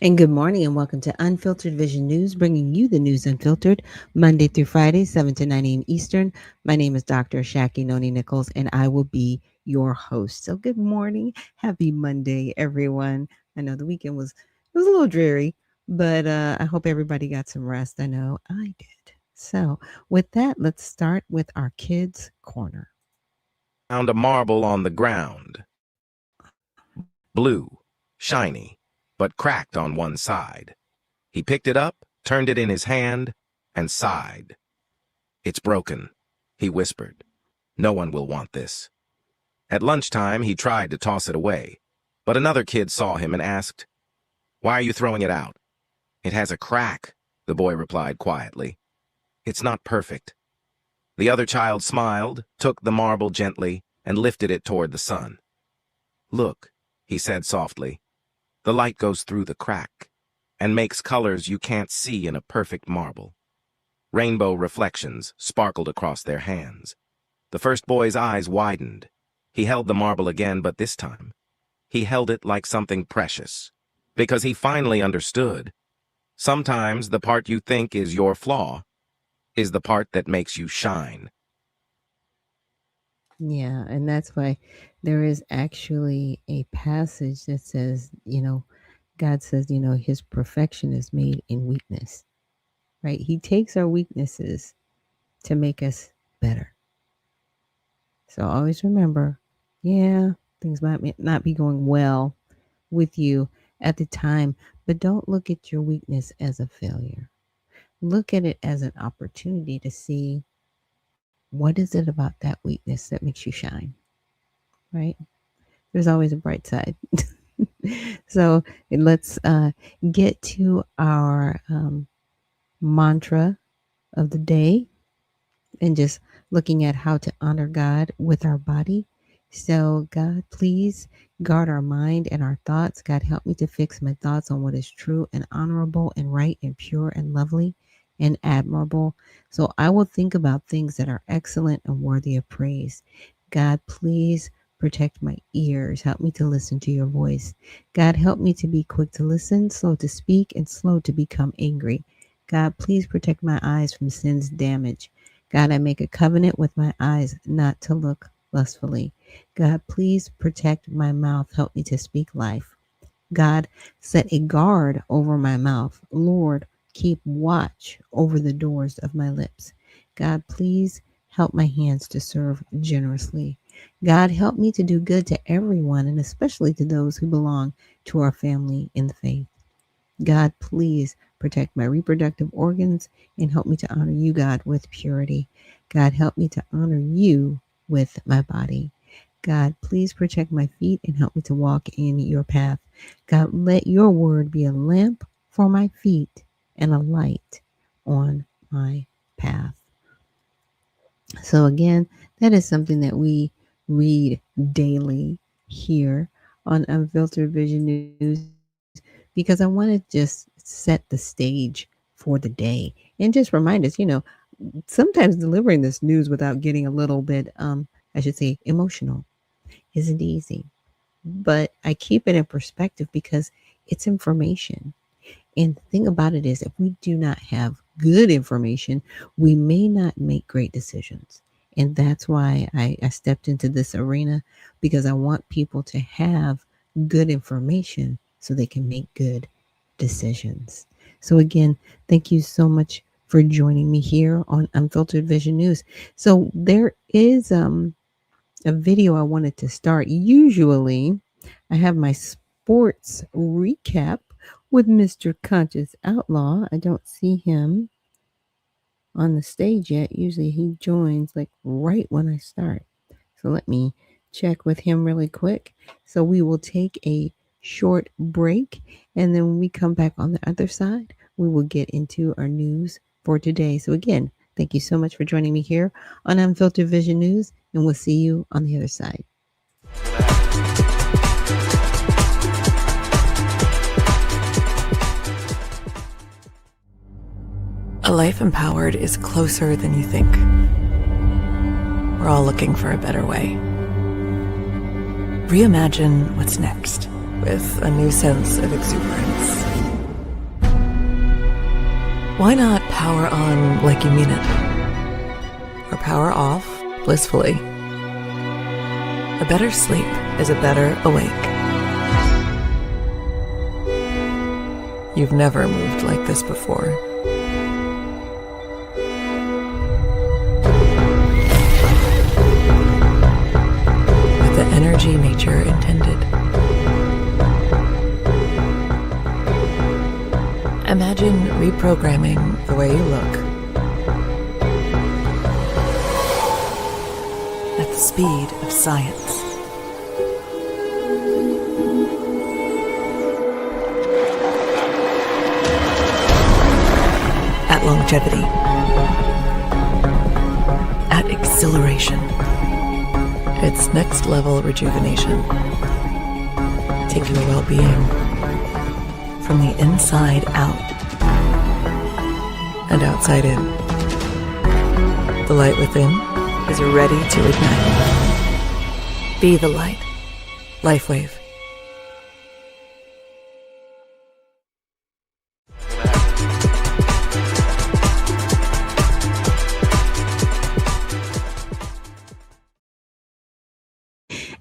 And good morning and welcome to Unfiltered Vision News, bringing you the news unfiltered Monday through Friday, 7 to 9 a.m. Eastern. My name is Dr. Ashaki Noni Nichols, and I will be your host. So good morning. Happy Monday, everyone. I know the weekend was a little dreary, but I hope everybody got some rest. I know I did. So with that, let's start with our Kids Corner. Found a marble on the ground. Blue, shiny, but cracked on one side. He picked it up, turned it in his hand, and sighed. "It's broken," he whispered. "No one will want this." At lunchtime, he tried to toss it away, but another kid saw him and asked, "Why are you throwing it out?" "It has a crack," the boy replied quietly. "It's not perfect." The other child smiled, took the marble gently, and lifted it toward the sun. "Look," he said softly. "The light goes through the crack and makes colors you can't see in a perfect marble." Rainbow reflections sparkled across their hands. The first boy's eyes widened. He held the marble again, but this time, he held it like something precious, because he finally understood. Sometimes the part you think is your flaw is the part that makes you shine. Yeah, and that's why there is actually a passage that says, God says, his perfection is made in weakness, right? He takes our weaknesses to make us better. So always remember, yeah, things might not be going well with you at the time, but don't look at your weakness as a failure. Look at it as an opportunity to see what is it about that weakness that makes you shine, right? There's always a bright side. So let's get to our mantra of the day and just looking at how to honor God with our body. So, God, please guard our mind and our thoughts. God, help me to fix my thoughts on what is true and honorable and right and pure and lovely and admirable. So I will think about things that are excellent and worthy of praise. God, please protect my ears. Help me to listen to your voice. God, help me to be quick to listen, slow to speak, and slow to become angry. God, please protect my eyes from sin's damage. God, I make a covenant with my eyes not to look lustfully. God, please protect my mouth. Help me to speak life. God, set a guard over my mouth. Lord, keep watch over the doors of my lips. God, please help my hands to serve generously. God, help me to do good to everyone and especially to those who belong to our family in the faith. God, please protect my reproductive organs and help me to honor you, God, with purity. God, help me to honor you with my body. God, please protect my feet and help me to walk in your path. God, let your word be a lamp for my feet and a light on my path. So, again, that is something that we read daily here on Unfiltered Vision News because I want to just set the stage for the day and just remind us, sometimes delivering this news without getting a little bit, I should say, emotional isn't easy. But I keep it in perspective because it's information. And the thing about it is, if we do not have good information, we may not make great decisions. And that's why I stepped into this arena because I want people to have good information so they can make good decisions. So, again, thank you so much for joining me here on Unfiltered Vision News. So, there is a video I wanted to start. Usually, I have my sports recap with Mr. Conscious Outlaw. I don't see him on the stage yet. Usually, he joins like right when I start. So, let me check with him really quick. So, we will take a short break, and then when we come back on the other side, we will get into our news for today. So, again, thank you so much for joining me here on Unfiltered Vision News, and we'll see you on the other side. A life empowered is closer than you think. We're all looking for a better way. Reimagine what's next with a new sense of exuberance. Why not power on like you mean it? Or power off blissfully? A better sleep is a better awake. You've never moved like this before. With the energy nature intended. Imagine reprogramming the way you look at the speed of science. At longevity. At exhilaration. It's next level rejuvenation. Take your well-being from the inside out and outside in. The light within is ready to ignite. Be the light. LifeWave.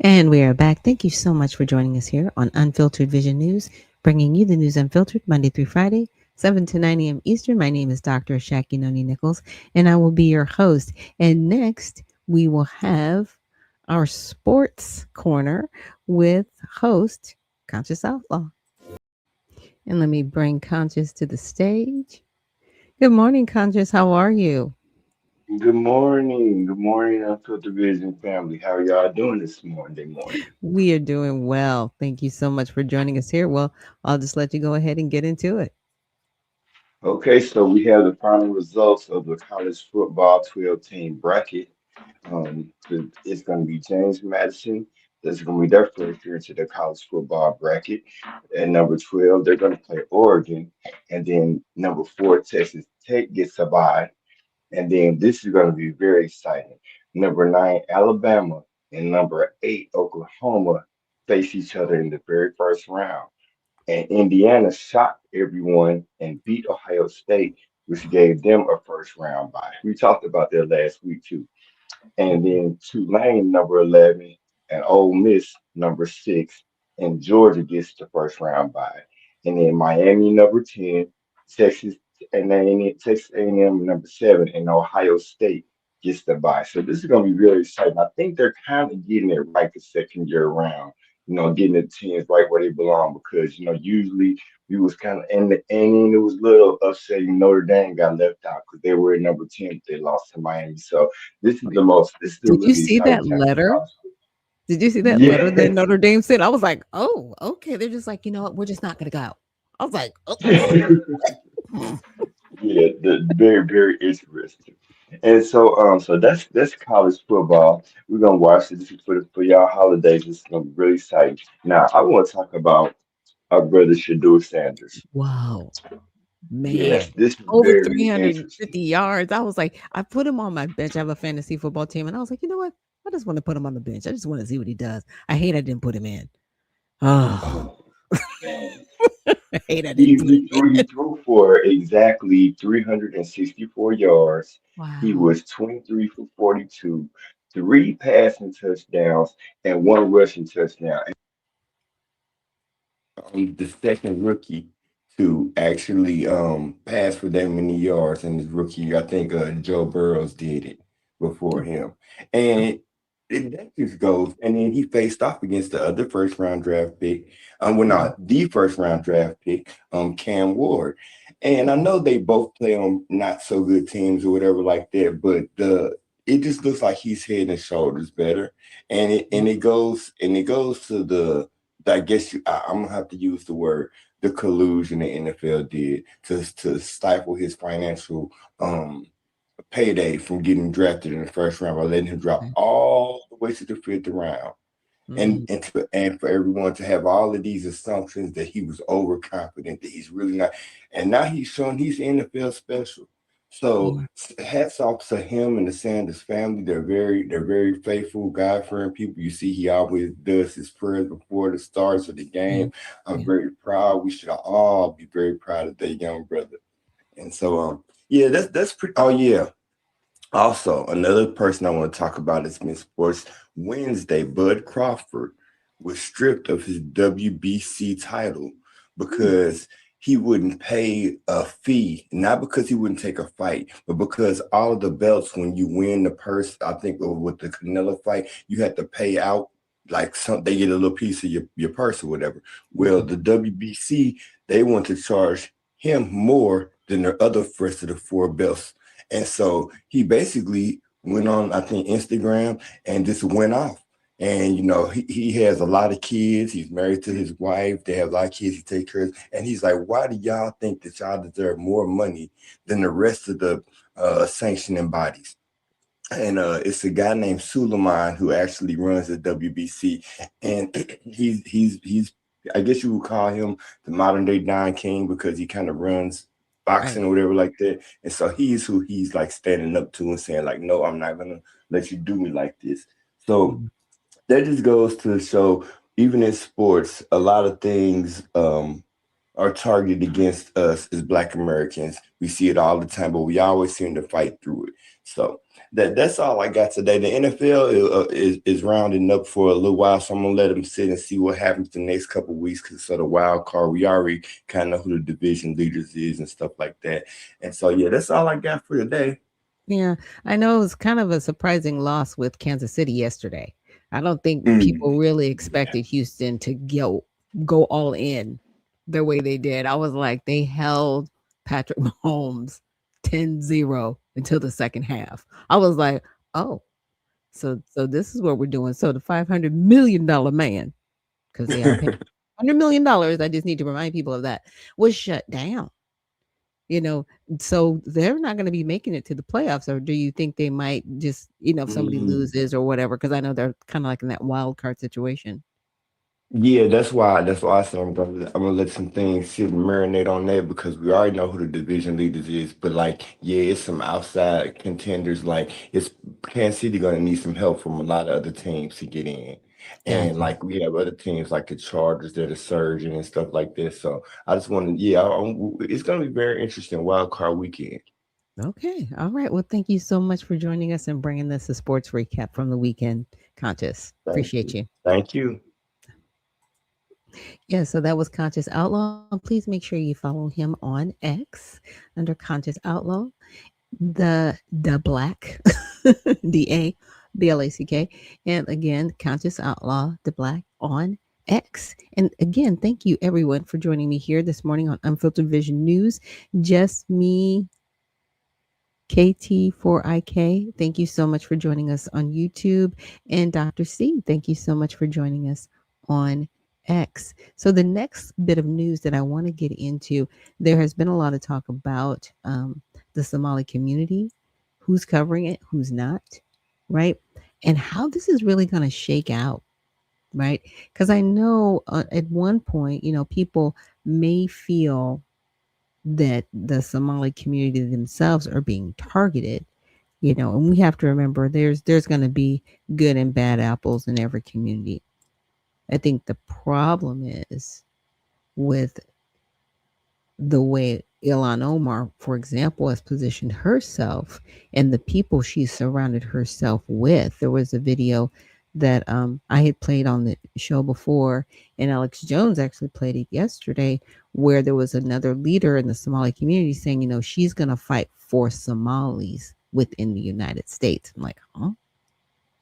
And we are back. Thank you so much for joining us here on Unfiltered Vision News, bringing you the news unfiltered Monday through Friday, 7 to 9 a.m. Eastern. My name is Dr. Ashaki Noni Nichols, and I will be your host. And next, we will have our sports corner with host Conscious Outlaw. And let me bring Conscious to the stage. Good morning, Conscious. How are you? Good morning. Good morning, Unfiltered Vision family. How are y'all doing this morning? We are doing well. Thank you so much for joining us here. Well, I'll just let you go ahead and get into it. Okay, so we have the final results of the college football 12 team bracket. It's going to be James Madison. That's going to be their first year into the college football bracket. At number 12, they're going to play Oregon. And then number 4, Texas Tech gets a bye. And then this is going to be very exciting. Number 9, Alabama, and number 8, Oklahoma face each other in the very first round. And Indiana shocked everyone and beat Ohio State, which gave them a first round bye. We talked about that last week too. And Mhm. then Tulane, number 11, and Ole Miss, number 6, and Georgia gets the first round bye. And then Miami, number 10, Texas Texas A&M, number 7, and Ohio State gets the bye. So this is going to be really exciting. I think they're kind of getting it right the second year around. Getting the teams right where they belong because usually we was kind of and it was a little upsetting. Notre Dame got left out because they were at number 10. They lost to Miami. So this is a Did you really see exciting that time for letter? college Did you see that football. letter that Notre Dame sent? I was like, "Oh, okay." They're just like, "You know what? We're just not gonna go." I was like, "Oh, Yeah. what?" Yeah, very, very interesting. And so that's college football. We're gonna watch this for y'all holidays. It's gonna be really exciting. Now I want to talk about our brother Shadur Sanders. Wow, Yes, man. this is Over very 350 interesting. yards. I was like, I put him on my bench. I have a fantasy football team, and I was like, "You know what? I just want to put him on the bench. I just want to see what he does." I hate I didn't put him in. Oh, Oh man. I hate I He, didn't put him he threw he in. threw for exactly 364 yards. He Wow. was 23 for 42, 3 passing touchdowns, and 1 rushing touchdown. The second rookie to actually pass for that many yards in his rookie year. I think Joe Burrows did it before him. And that just goes. And then he faced off against the other first round draft pick. Well, Mhm. not the first round draft pick, Cam Ward. And I know they both play on not so good teams or whatever like that, but it just looks like he's head and shoulders better. And it goes to I guess I'm gonna have to use the word the collusion the NFL did to stifle his financial payday from getting drafted in the first round by letting him drop Okay. all the way to the fifth round Mm, and for everyone to have all of these assumptions that he was overconfident, that he's really not, and now he's showing he's NFL special. So yeah. hats off to him and the Sanders family. They're very faithful, God-fearing people. You see, he always does his prayers before the starts of the Yeah. game. I'm Yeah. very proud. We should all be very proud of that young brother. And so yeah, that's pretty. Oh yeah. Also, another person I want to talk about is Miss Sports Wednesday. Bud Crawford was stripped of his WBC title Hmm. because he wouldn't pay a fee, not because he wouldn't take a fight, but because all of the belts, when you win the purse, I think with the Canelo fight, you had to pay out like some, they get a little piece of your purse or whatever. Well, Okay. the WBC, they want to charge him more than the other rest of the four belts, and so he basically went on, I think, Instagram and just went off. And he has a lot of kids. He's married to his wife. They have a lot of kids he takes care of. And he's like, why do y'all think that y'all deserve more money than the rest of the sanctioning bodies? And it's a guy named Suleiman who actually runs the WBC, and he's I guess you would call him the modern day Don King because he kind of runs boxing Right. or whatever like that. And so he's who he's like standing up to and saying like, no, I'm not gonna let you do me like this. So Mhm. that just goes to show, even in sports, a lot of things are targeted against us as Black Americans. We see it all the time, but we always seem to fight through it. So that's all I got today. The NFL is rounding up for a little while, so I'm gonna let them sit and see what happens the next couple of weeks because of the wild card. We already kind of know who the division leaders is and stuff like that. And so yeah, that's all I got for today. Yeah, I know it was kind of a surprising loss with Kansas City yesterday. I don't think Mm. people really expected Houston to go all in the way they did. I was like, they held Patrick Mahomes 10-0 until the second half. I was like, oh, so this is what we're doing. So the $500 million man, because they are paying $100 million, I just need to remind people of that, was shut down. You know, so they're not gonna be making it to the playoffs, or do you think they might just, if somebody Mm. loses or whatever? Because I know they're kinda like in that wild card situation. Yeah, that's why I said I'm gonna let some things sit and marinate on that because we already know who the division leaders is. But like, yeah, it's some outside contenders. Like, it's Kansas City gonna need some help from a lot of other teams to get in. And Gotcha. like we have other teams like the Chargers that are surging and stuff like this. So I just want to, yeah, it's gonna be very interesting wild card weekend. Okay. All right. Well, thank you so much for joining us and bringing us a sports recap from the weekend, Conscious. Thank Appreciate you. you. Thank you. Yeah, so that was Conscious Outlaw. Please make sure you follow him on X under Conscious Outlaw. The Black, DABLACK, and again, Conscious Outlaw, the Black on X. And again, thank you everyone for joining me here this morning on Unfiltered Vision News. Just me, KT4IK. Thank you so much for joining us on YouTube. And Dr. C, thank you so much for joining us on X. So, the next bit of news that I want to get into, there has been a lot of talk about the Somali community, who's covering it, who's not, right? And how this is really going to shake out, right? Because I know at one point, people may feel that the Somali community themselves are being targeted, and we have to remember there's going to be good and bad apples in every community. I think the problem is with the way Ilan Omar, for example, has positioned herself and the people she's surrounded herself with. There was a video that I had played on the show before, and Alex Jones actually played it yesterday, where there was another leader in the Somali community saying, she's going to fight for Somalis within the United States. I'm like, huh?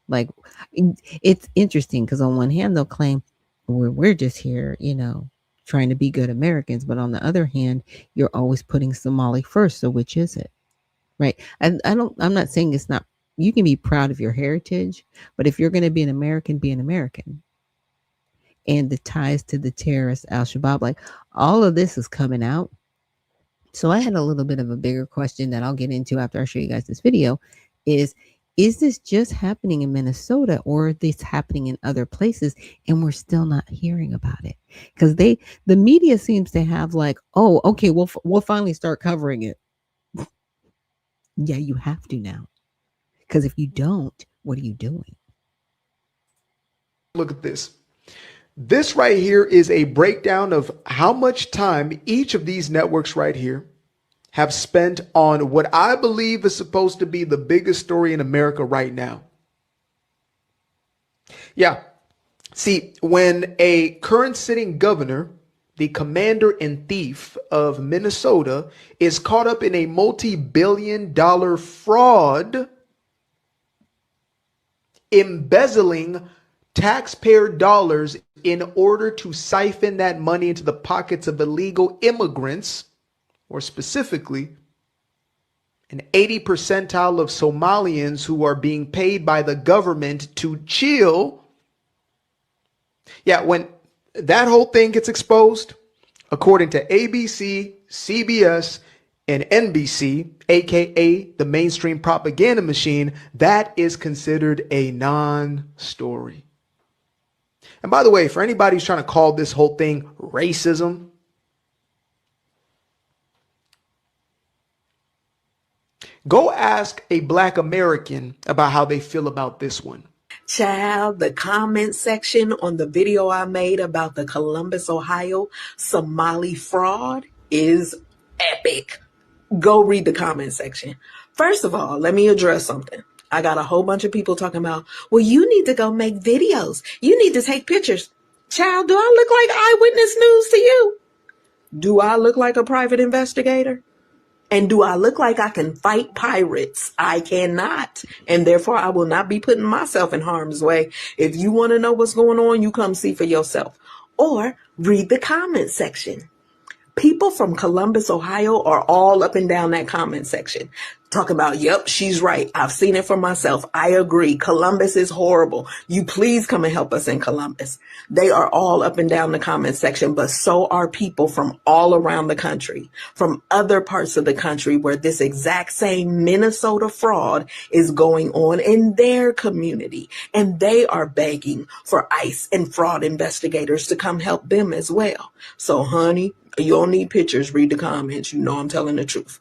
Like, it's interesting because on one hand, they'll claim we're just here, trying to be good Americans. But on the other hand, you're always putting Somali first. So which is it? Right. And I'm not saying it's not, you can be proud of your heritage, but if you're going to be an American, be an American. And the ties to the terrorist Al Shabaab, like all of this is coming out. So I had a little bit of a bigger question that I'll get into after I show you guys this video is is this just happening in Minnesota or is this happening in other places and we're still not hearing about it? Cuz the media seems to have like, "Oh, okay, we'll finally start covering it." Yeah, you have to now. Cuz if you don't, what are you doing? Look at this. This right here is a breakdown of how much time each of these networks right here have spent on what I believe is supposed to be the biggest story in America right now. Yeah. See, when a current sitting governor, the commander in thief of Minnesota, is caught up in a multi-billion-dollar fraud, embezzling taxpayer dollars in order to siphon that money into the pockets of illegal immigrants, or specifically, an 80 percentile of Somalians who are being paid by the government to chill. Yeah, when that whole thing gets exposed, according to ABC, CBS, and NBC, aka the mainstream propaganda machine, that is considered a non-story. And by the way, for anybody who's trying to call this whole thing racism, go ask a Black American about how they feel about this one. Child, the comment section on the video I made about the Columbus, Ohio Somali fraud is epic. Go read the comment section. First of all, let me address something. I got a whole bunch of people talking about, well, you need to go make videos. You need to take pictures. Child, do I look like Eyewitness News to you? Do I look like a private investigator? And do I look like I can fight pirates? I cannot. And therefore, I will not be putting myself in harm's way. If you want to know what's going on, you come see for yourself. Or read the comment section. People from Columbus, Ohio are all up and down that comment section talking about, yep, she's right. I've seen it for myself. I agree. Columbus is horrible. You please come and help us in Columbus. They are all up and down the comment section, but so are people from all around the country, from other parts of the country where this exact same Minnesota fraud is going on in their community. And they are begging for ICE and fraud investigators to come help them as well. So, honey, you don't need pictures. Read the comments. You know I'm telling the truth.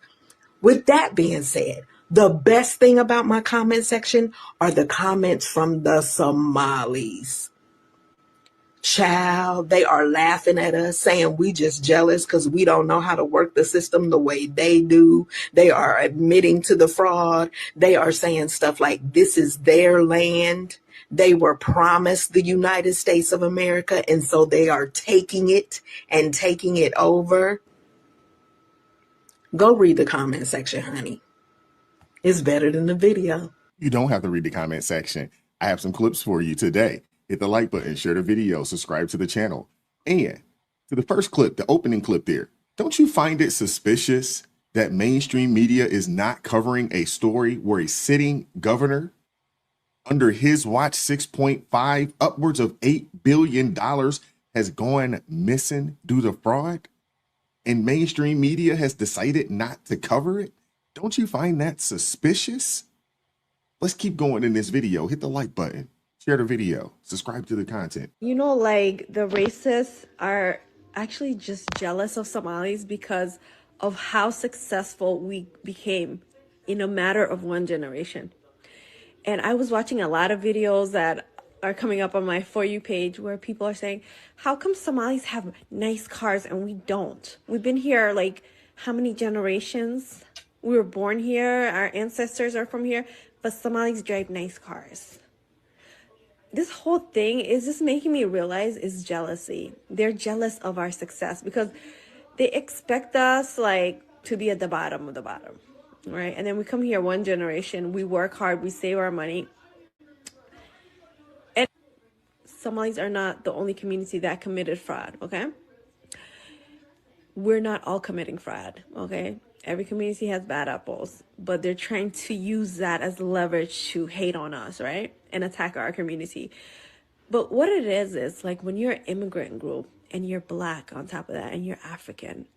With that being said, the best thing about my comment section are the comments from the Somalis. Child, they are laughing at us, saying we just jealous because we don't know how to work the system the way they do. They are admitting to the fraud. They are saying stuff like this is their land. They were promised the United States of America, and so they are taking it and taking it over. Go read the comment section, honey. It's better than the video. You don't have to read the comment section. I have some clips for you today. Hit the like button, share the video, subscribe to the channel. And to the first clip, the opening clip there, don't you find it suspicious that mainstream media is not covering a story where a sitting governor under his watch 6.5, upwards of $8 billion has gone missing due to fraud? And mainstream media has decided not to cover it? Don't you find that suspicious? Let's keep going in this video. Hit the like button, share the video, subscribe to the content. You know, like the racists are actually just jealous of Somalis because of how successful we became in a matter of one generation. And I was watching a lot of videos that are coming up on my For You page where people are saying, how come Somalis have nice cars and we don't? We've been here like how many generations? We were born here, our ancestors are from here, but Somalis drive nice cars. This whole thing is just making me realize is jealousy. They're jealous of our success because they expect us like to be at the bottom of the bottom, right? And then we come here one generation, we work hard, we save our money. Somalis are not the only community that committed fraud, okay? We're not all committing fraud, okay? Every community has bad apples, but they're trying to use that as leverage to hate on us, right? And attack our community. But what it is like when you're an immigrant group and you're Black on top of that and you're African,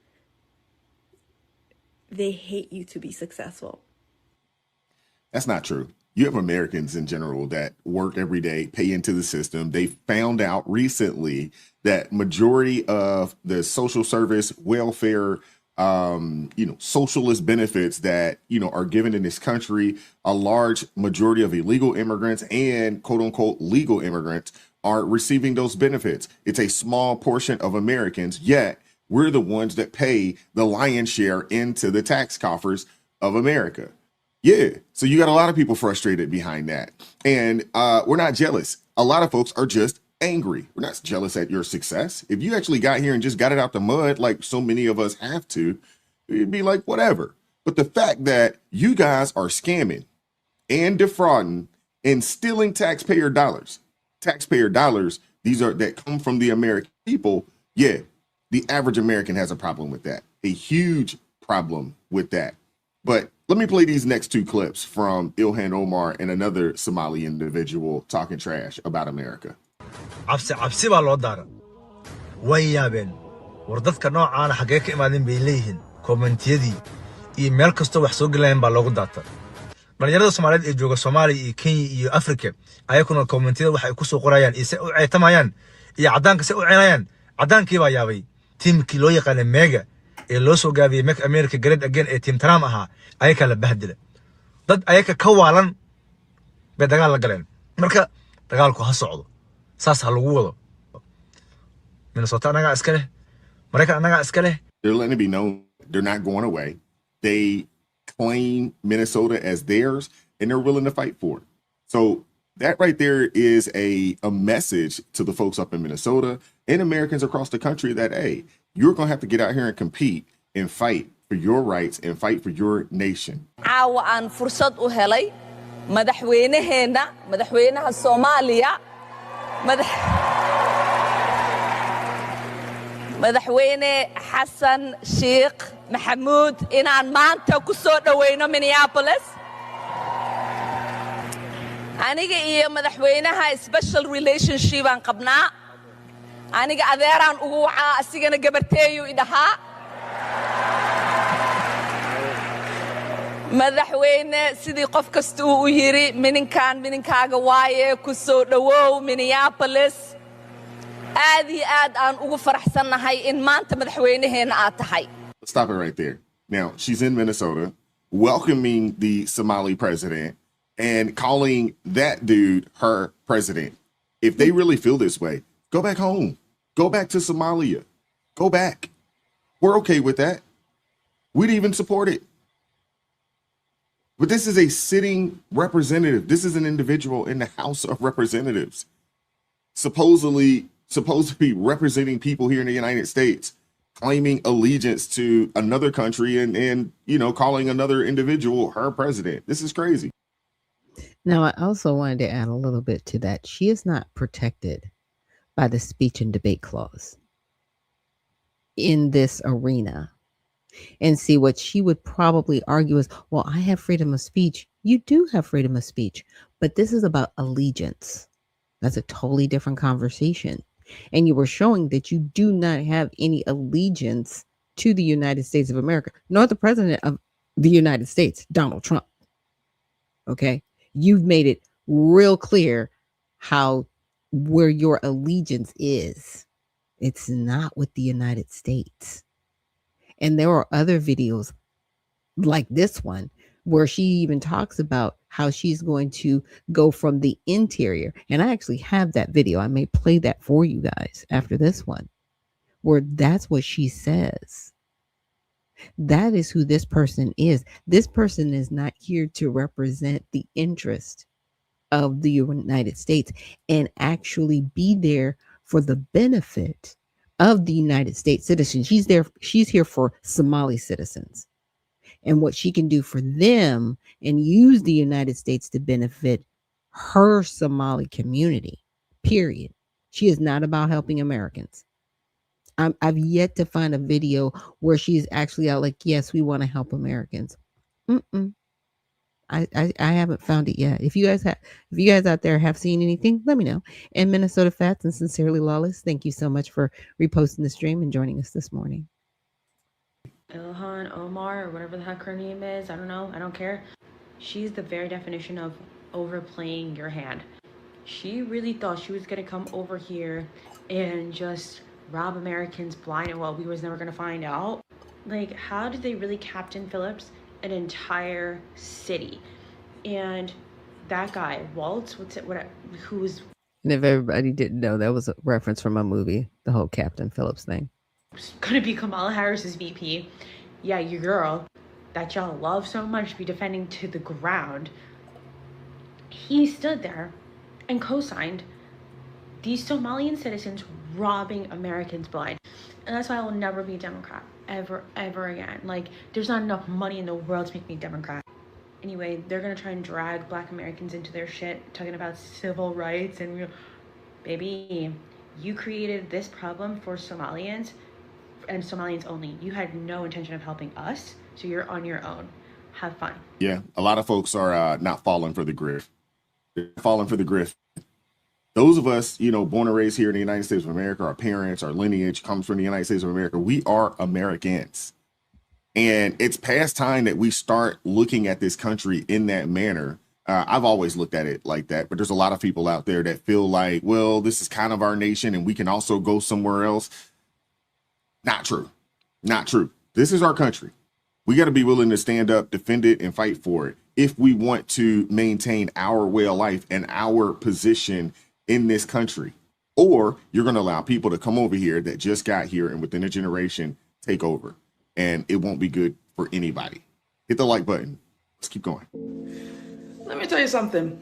they hate you to be successful. That's not true. You have Americans in general that work every day, pay into the system. They found out recently that majority of the social service, welfare, socialist benefits that, are given in this country, a large majority of illegal immigrants and quote unquote legal immigrants are receiving those benefits. It's a small portion of Americans, yet we're the ones that pay the lion's share into the tax coffers of America. Yeah. So you got a lot of people frustrated behind that. And we're not jealous. A lot of folks are just angry. We're not jealous at your success. If you actually got here and just got it out the mud, like so many of us have to, it'd be like, whatever. But the fact that you guys are scamming and defrauding and stealing taxpayer dollars, these are that come from the American people. Yeah. The average American has a problem with that, a huge problem with that. But let me play these next two clips from Ilhan Omar and another Somali individual talking trash about America. cabsi baa loo daara way yaabeen war dadka noocaana xaggee ka imaadeen bay leeyihiin kommentiyadii iyo meel kastoo wax soo gelayaan baa loogu daata dhalinyarada Soomaaliyeed ee jooga Soomaaliya iyo Kenya iyo Afrika ayaguna kommentiyada waxay ku soo qorayaan ise u ceetamayaan iyo cadaanka se u ceenayaan cadaankii baa yaabay tiimkii loo yaqaan Mega ee loo soo gaabiyay Make America Great Again ee Team Trump ahaa ayaka la bahdila dad ayaka ka waalan bay dagaal la galeen marka dagaalku ha socdo saas ha lagu wado Minnesota anaga iska leh Mareykan anaga iska leh They're letting it be known they're not going away. They claim Minnesota as theirs and they're willing to fight for it. So that right there is a message to the folks up in Minnesota and Americans across the country that, hey, you're going to have to get out here and compete and fight for your rights and fight for your nation. caawa aan fursad u helay madaxweynaha Soomaaliya madaxweyne Xasan Sheikh Maxamuud inaan maanta ku soo dhaweyno Minneapolis aniga iyo madaxweynaha special relationship aan qabnaa aniga adeeraan ugu wacaa asigana gabarteeyu idhahaa madaxweyne sidii qof kasta uu yiri mininkaaga waaye ku soo dhawow Minneapolis aad iyo aad aan ugu faraxsanahay in maanta madaxweynaheena aad tahay. Stop it right there. Now, she's in Minnesota welcoming the Somali president and calling that dude her president. If they really feel this way, go back home. Go back to Somalia. Go back. We're okay with that. We'd even support it. But this is a sitting representative. This is an individual in the House of Representatives, supposedly supposed to be representing people here in the United States, claiming allegiance to another country and you know, calling another individual her president. This is crazy. Now, I also wanted to add a little bit to that. She is not protected by the speech and debate clause in this arena. And see, what she would probably argue is, well, I have freedom of speech. You do have freedom of speech, but this is about allegiance. That's a totally different conversation. And you were showing that you do not have any allegiance to the United States of America, nor the president of the United States, Donald Trump. Okay? You've made it real clear where your allegiance is. It's not with the United States. And there are other videos like this one where she even talks about how she's going to go from the interior. And I actually have that video. I may play that for you guys after this one, where that's what she says. That is who this person is. This person is not here to represent the interest of the United States and actually be there for the benefit of the United States citizens. She's here for Somali citizens and what she can do for them and use the United States to benefit her Somali community, period. She is not about helping Americans. I've yet to find a video where she's actually out like, yes, we want to help Americans. I haven't found it yet. If you guys out there have seen anything, let me know. And Minnesota Fats and Sincerely Lawless, thank you so much for reposting the stream and joining us this morning. Ilhan Omar, or whatever the heck her name is, I don't know, I don't care. She's the very definition of overplaying your hand. She really thought she was gonna come over here and just rob Americans blind, and well, we was never gonna find out. Like, how did they really Captain Phillips an entire city? And that guy, Waltz, who's... And if everybody didn't know, that was a reference from a movie, the whole Captain Phillips thing. gonna be Kamala Harris's VP. Yeah, your girl that y'all love so much to be defending to the ground. He stood there and co-signed these Somalian citizens robbing Americans blind. And that's why I will never be a Democrat. Ever again. Like, there's not enough money in the world to make me a Democrat. Anyway, they're gonna try and drag Black Americans into their shit, talking about civil rights and baby, you created this problem for Somalians and Somalians only. You had no intention of helping us, so you're on your own. Have fun. Yeah, a lot of folks are not falling for the grift. They're falling for the grift. Those of us, you know, born and raised here in the United States of America, our parents, our lineage comes from the United States of America. We are Americans. And it's past time that we start looking at this country in that manner. I've always looked at it like that, but there's a lot of people out there that feel like, well, this is kind of our nation and we can also go somewhere else. Not true. Not true. This is our country. We got to be willing to stand up, defend it, and fight for it if we want to maintain our way of life and our position in this country. Or you're going to allow people to come over here that just got here and within a generation take over. And it won't be good for anybody. Hit the like button. Let's keep going. Let me tell you something.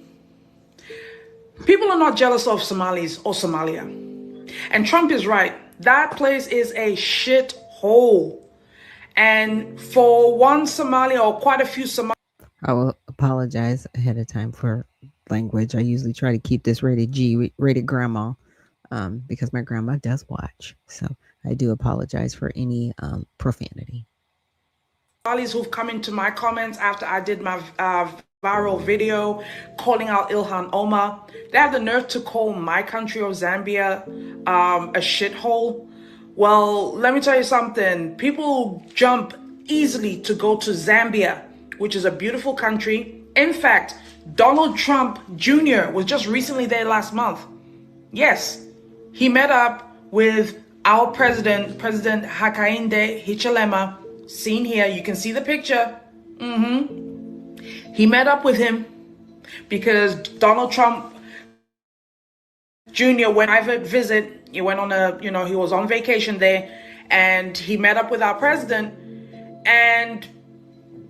People are not jealous of Somalis or Somalia. And Trump is right. That place is a shit hole. And for one Somalia or quite a few Somalis, I will apologize ahead of time for language. I usually try to keep this rated G, rated grandma, because my grandma does watch. So I do apologize for any profanity. Somalis who've come into my comments after I did my viral video calling out Ilhan Omar, they have the nerve to call my country of Zambia a shithole. Well, let me tell you something. People jump easily to go to Zambia, which is a beautiful country. In fact, Donald Trump Jr. was just recently there last month. Yes, he met up with our president, President Hakainde Hichilema, seen here. You can see the picture. He met up with him because Donald Trump Jr. went on a private visit. He went on he was on vacation there, and he met up with our president, and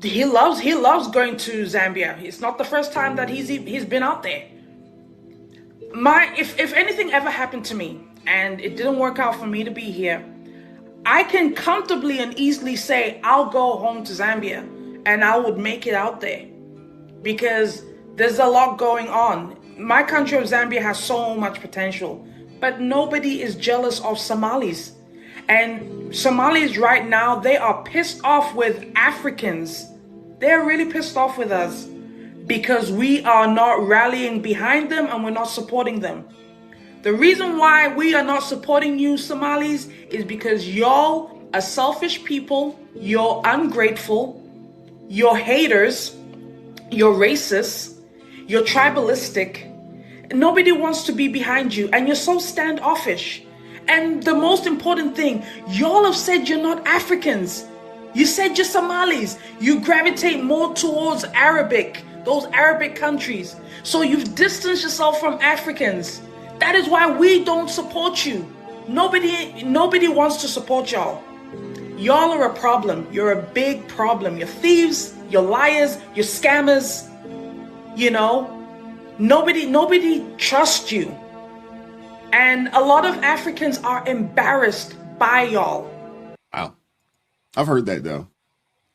he loves going to Zambia. It's not the first time that he's been out there. If anything ever happened to me and it didn't work out for me to be here, I can comfortably and easily say I'll go home to Zambia and I would make it out there because there's a lot going on. My country of Zambia has so much potential, but nobody is jealous of Somalis. And Somalis right now, they are pissed off with Africans. They're really pissed off with us because we are not rallying behind them and we're not supporting them. The reason why we are not supporting you Somalis is because y'all are selfish people, you're ungrateful, you're haters, you're racist, you're tribalistic. Nobody wants to be behind you and you're so standoffish. And the most important thing, y'all have said you're not Africans. You said you're Somalis. You gravitate more towards Arabic, those Arabic countries. So you've distanced yourself from Africans. That is why we don't support you. Nobody wants to support y'all. Y'all are a problem. You're a big problem. You're thieves, you're liars, you're scammers. You know, nobody trusts you. And a lot of Africans are embarrassed by y'all. Wow. I've heard that though.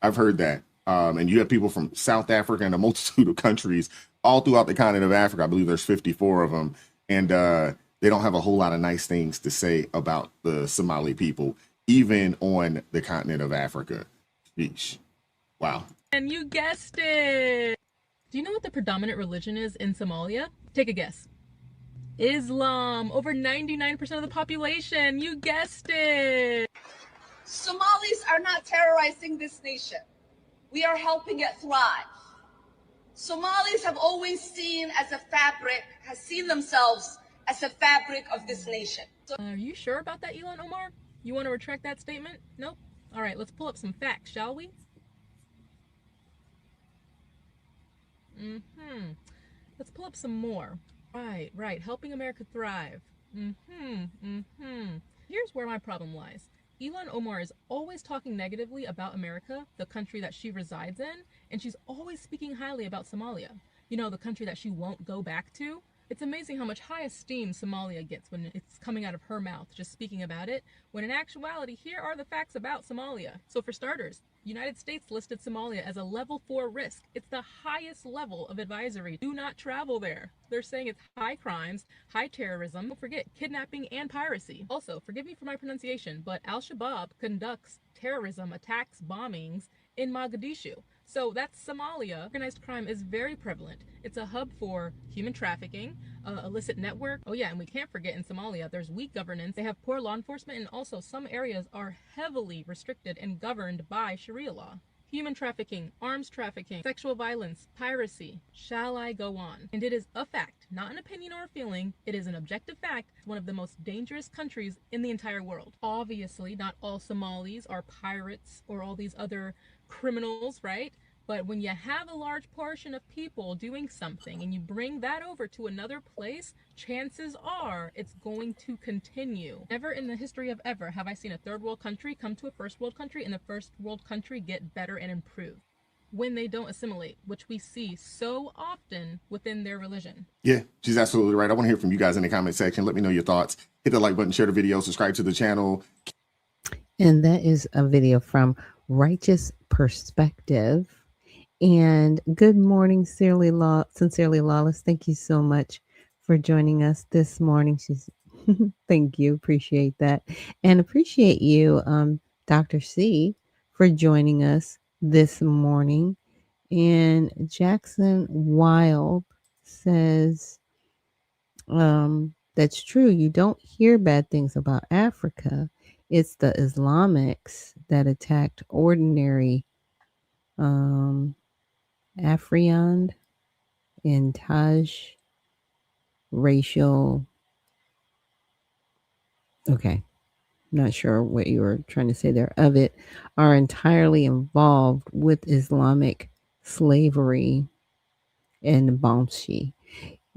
I've heard that. And you have people from South Africa and a multitude of countries all throughout the continent of Africa. I believe there's 54 of them. And they don't have a whole lot of nice things to say about the Somali people, even on the continent of Africa. Sheesh. Wow. And you guessed it. Do you know what the predominant religion is in Somalia? Take a guess. Islam. Over 99% of the population. You guessed it. Somalis are not terrorizing this nation. We are helping it thrive. Somalis have always seen themselves as a fabric of this nation. Are you sure about that, Elon Omar? You want to retract that statement? Nope. All right, let's pull up some facts, shall we? Let's pull up some more. Right. Helping America thrive. Here's where my problem lies. Ilhan Omar is always talking negatively about America, the country that she resides in, and she's always speaking highly about Somalia, the country that she won't go back to. It's amazing how much high esteem Somalia gets when it's coming out of her mouth, just speaking about it, when in actuality, here are the facts about Somalia. So for starters, United States listed Somalia as a level 4 risk. It's the highest level of advisory. Do not travel there. They're saying it's high crimes, high terrorism, don't forget kidnapping and piracy. Also, forgive me for my pronunciation, but Al-Shabaab conducts terrorism attacks, bombings in Mogadishu. So that's Somalia. Organized crime is very prevalent. It's a hub for human trafficking, illicit network. Oh yeah, and we can't forget in Somalia, there's weak governance. They have poor law enforcement, and also some areas are heavily restricted and governed by Sharia law. Human trafficking, arms trafficking, sexual violence, piracy. Shall I go on? And it is a fact, not an opinion or a feeling. It is an objective fact. It's one of the most dangerous countries in the entire world. Obviously, not all Somalis are pirates or all these other criminals, right? But when you have a large portion of people doing something and you bring that over to another place, chances are it's going to continue. Never in the history of ever have I seen a third world country come to a first world country and the first world country get better and improve when they don't assimilate, which we see so often within their religion. Yeah, she's absolutely right. I want to hear from you guys in the comment section. Let me know your thoughts. Hit the like button, share the video, subscribe to the channel. And that is a video from Righteous Perspective. And good morning, Sincerely Lawless. Thank you so much for joining us this morning. Thank you. Appreciate that. And appreciate you, Dr. C, for joining us this morning. And Jackson Wild says, that's true. You don't hear bad things about Africa. It's the Islamics that attacked ordinary Afriand and Taj racial. Okay, not sure what you were trying to say there. Of it are entirely involved with Islamic slavery and Banshee.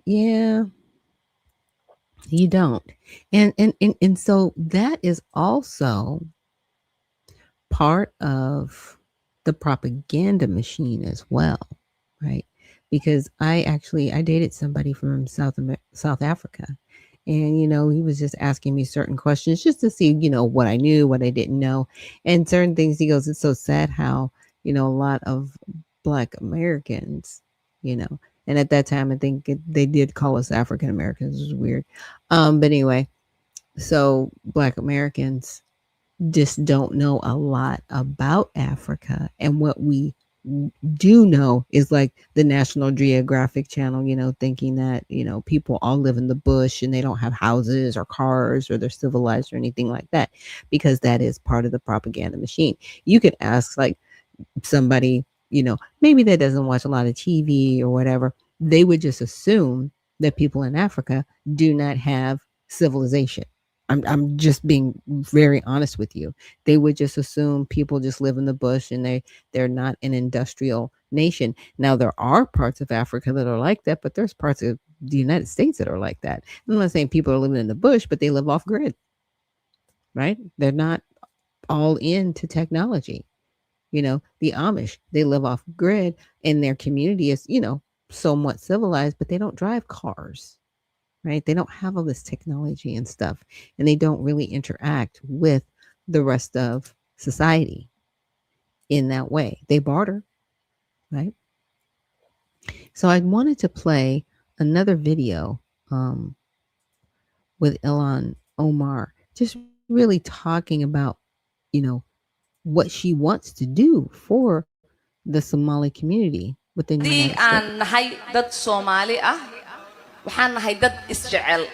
Yeah, you don't. And so that is also part of the propaganda machine as well, right? Because I dated somebody from South Africa, and he was just asking me certain questions just to see what I knew, what I didn't know, and certain things. He goes, it's so sad how a lot of Black Americans, and at that time I think they did call us African Americans. It was weird, but anyway, so Black Americans just don't know a lot about Africa. And what we do know is like the National Geographic Channel, thinking that, people all live in the bush and they don't have houses or cars or they're civilized or anything like that, because that is part of the propaganda machine. You could ask like somebody, maybe that doesn't watch a lot of TV or whatever, they would just assume that people in Africa do not have civilization. I'm just being very honest with you. They would just assume people just live in the bush and they're not an industrial nation. Now there are parts of Africa that are like that, but there's parts of the United States that are like that. I'm not saying people are living in the bush, but they live off grid, right? They're not all into technology. The Amish, they live off grid and their community is, somewhat civilized, but they don't drive cars. Right? They don't have all this technology and stuff, and they don't really interact with the rest of society in that way. They barter, right? So I wanted to play another video with Ilhan Omar, just really talking about, what she wants to do for the Somali community within the United States. aan nahay dad Soomaali ah waxaan nahay dad isjecel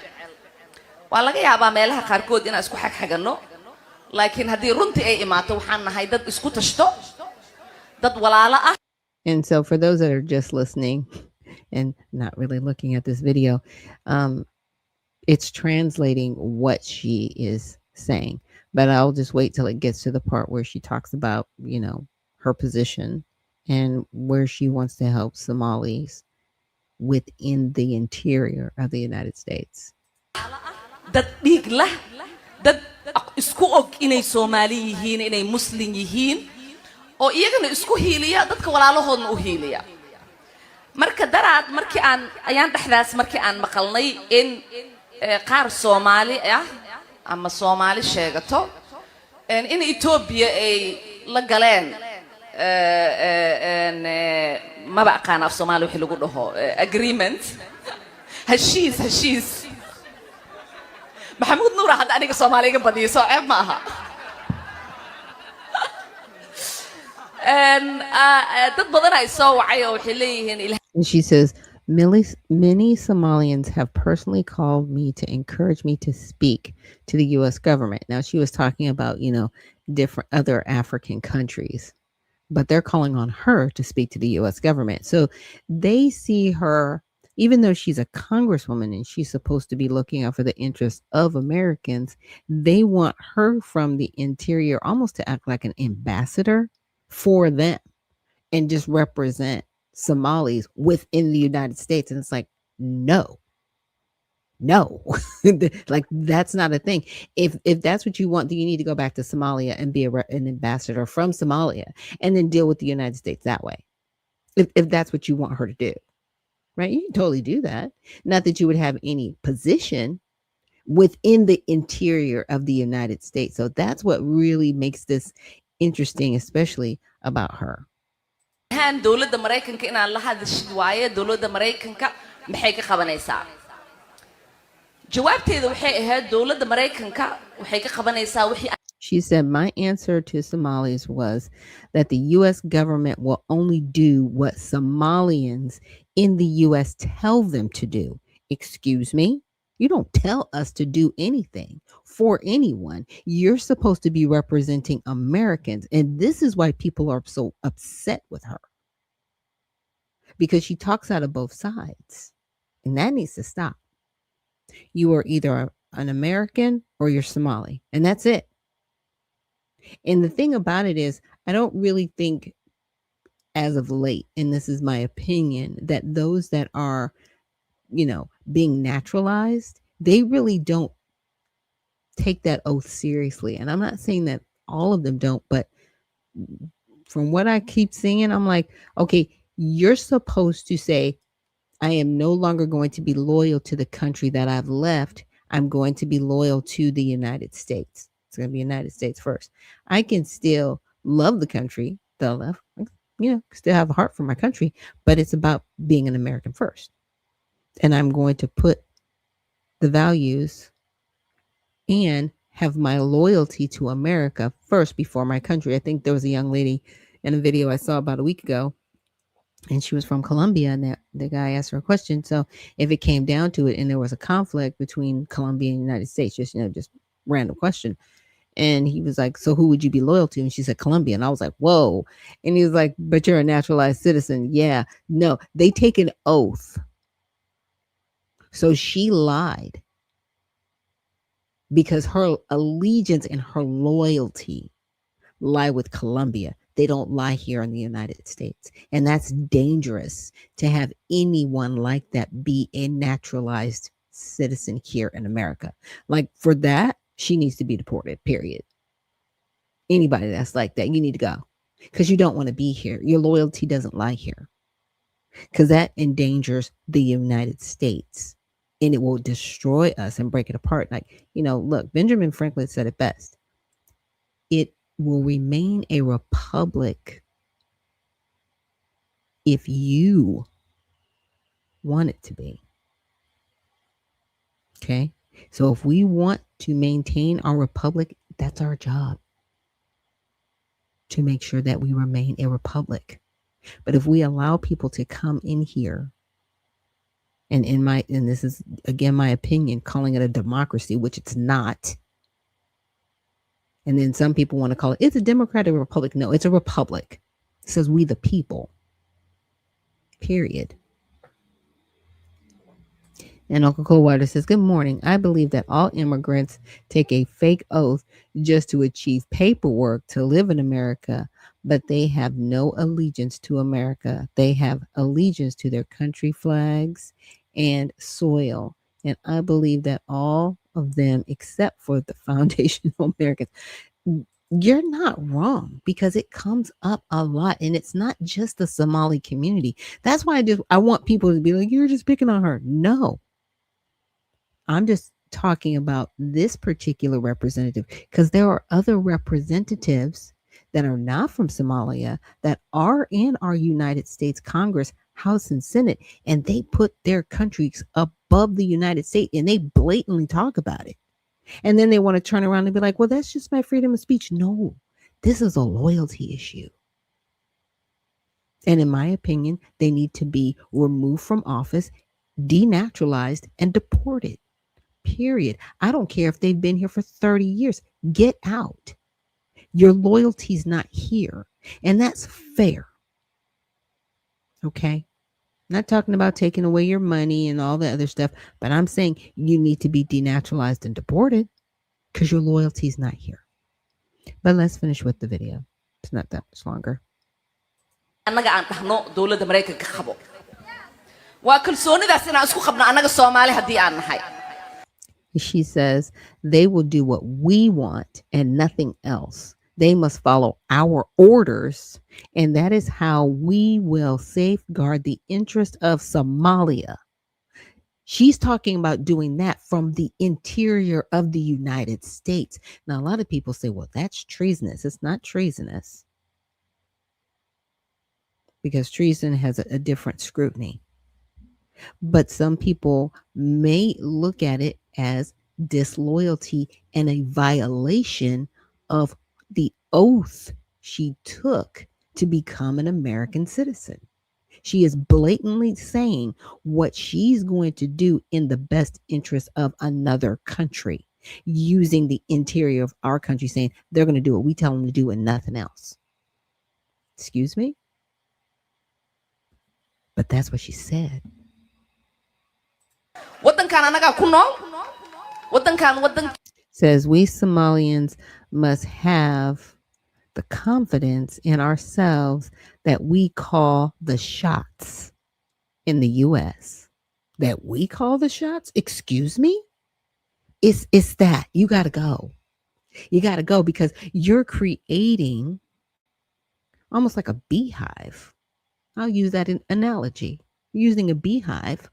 waa laga yaabaa meelaha qaarkood inaan isku xagxaganno laakiin haddii runtii ay imaato waxaan nahay dad isku tashto dad walaalo ah. And so for those that are just listening and not really looking at this video, it's translating what she is saying. But I'll just wait till it gets to the part where she talks about, her position and where she wants to help Somalis within the interior of the United States. Dad dhiig lah, dad isku og inay Soomaali yihiin inay Muslim yihiin oo iyagana isku hiiliya dadka walaalahoodna u hiiliya marka daraad markii ayaan dhexdaas markii aan maqalnay in qaar Soomaali ah ama Soomaali sheegato in Ethiopia ay la galeen ما بقى كان في Soomaali wixii lagu dhaho agreement heshiis maxamuud nuur hadda aniga Soomaaliga badiyo soo ceeb ma aha dad badan ay soo wacay oo waxay leeyihiin And she says, many Somalians have personally called me to encourage me to speak to the U.S. government. Now, she was talking about, different other African countries, but they're calling on her to speak to the U.S. government. So they see her, even though she's a congresswoman and she's supposed to be looking out for the interests of Americans, they want her from the interior almost to act like an ambassador for them and just represent Somalis within the United States. And it's like, no, like that's not a thing. If that's what you want, then you need to go back to Somalia and be an ambassador from Somalia and then deal with the United States that way. If that's what you want her to do, right? You can totally do that. Not that you would have any position within the interior of the United States. So that's what really makes this interesting, especially about her. dowladda Mareykanka inaan la hadashid waaye dowladda Mareykanka maxay ka qabanaysaa jawaabteedu waxay ahayd dowladda Mareykanka waxay ka qabanaysaa wixii She said, my answer to Somalis was that the U.S. government will only do what Somalians in the U.S. tell them to do. Excuse me? You don't tell us to do anything for anyone. You're supposed to be representing Americans. And this is why people are so upset with her. Because she talks out of both sides. And that needs to stop. You are either an American or you're Somali. And that's it. And the thing about it is, I don't really think as of late, and this is my opinion, that those that are, being naturalized, they really don't take that oath seriously. And I'm not saying that all of them don't, but from what I keep seeing, I'm like, okay, you're supposed to say, I am no longer going to be loyal to the country that I've left. I'm going to be loyal to the United States. It's going to be United States first. I can still love the country that I left, still have a heart for my country, but it's about being an American first. And I'm going to put the values and have my loyalty to America first before my country. I think there was a young lady in a video I saw about a week ago, and she was from Colombia, and the guy asked her a question. So if it came down to it and there was a conflict between Colombia and the United States, just random question. And he was like, so who would you be loyal to? And she said, Colombia. And I was like, whoa. And he was like, but you're a naturalized citizen. Yeah, no, they take an oath. So she lied because her allegiance and her loyalty lie with Colombia. They don't lie here in the United States. And that's dangerous to have anyone like that be a naturalized citizen here in America. Like for that, she needs to be deported, period. Anybody that's like that, you need to go because you don't want to be here. Your loyalty doesn't lie here because that endangers the United States and it will destroy us and break it apart. Like, look, Benjamin Franklin said it best. It will remain a republic if you want it to be. Okay? So if we want to maintain our republic, that's our job. To make sure that we remain a republic. But if we allow people to come in here, and this is again my opinion, calling it a democracy, which it's not. And then some people want to call it's a democratic republic. No, it's a republic. It says we the people. Period. And Uncle Coldwater says, good morning. I believe that all immigrants take a fake oath just to achieve paperwork to live in America, but they have no allegiance to America. They have allegiance to their country flags and soil. And I believe that all of them except for the foundational Americans. You're not wrong because it comes up a lot and it's not just the Somali community. That's why I want people to be like, you're just picking on her. No, I'm just talking about this particular representative because there are other representatives that are not from Somalia that are in our United States Congress, House, and Senate, and they put their countries above the United States and they blatantly talk about it. And then they want to turn around and be like, well, that's just my freedom of speech. No, this is a loyalty issue. And in my opinion, they need to be removed from office, denaturalized, and deported. Period. I don't care if they've been here for 30 years. Get out. Your loyalty's not here. And that's fair. Okay? Not talking about taking away your money and all the other stuff, but I'm saying you need to be denaturalized and deported because your loyalty's not here. But let's finish with the video. It's not that much longer. annaga aan dhahno dowladda Mareykanka qabo waa kalsoonidaas inaan isku qabno annaga Soomaali haddii aan nahay. She says they will do what we want and nothing else. They must follow our orders, and that is how we will safeguard the interest of Somalia. She's talking about doing that from the interior of the United States. Now, a lot of people say, well, that's treasonous. It's not treasonous because treason has a different scrutiny. But some people may look at it as disloyalty and a violation of the oath she took to become an American citizen. She is blatantly saying what she's going to do in the best interest of another country, using the interior of our country, saying they're going to do what we tell them to do and nothing else. Excuse me? But that's what she said. Says we Somalians must have the confidence in ourselves that we call the shots in the U.S. That we call the shots? Excuse me? It's that. You got to go. You got to go because you're creating almost like a beehive. I'll use that analogy. Using a beehive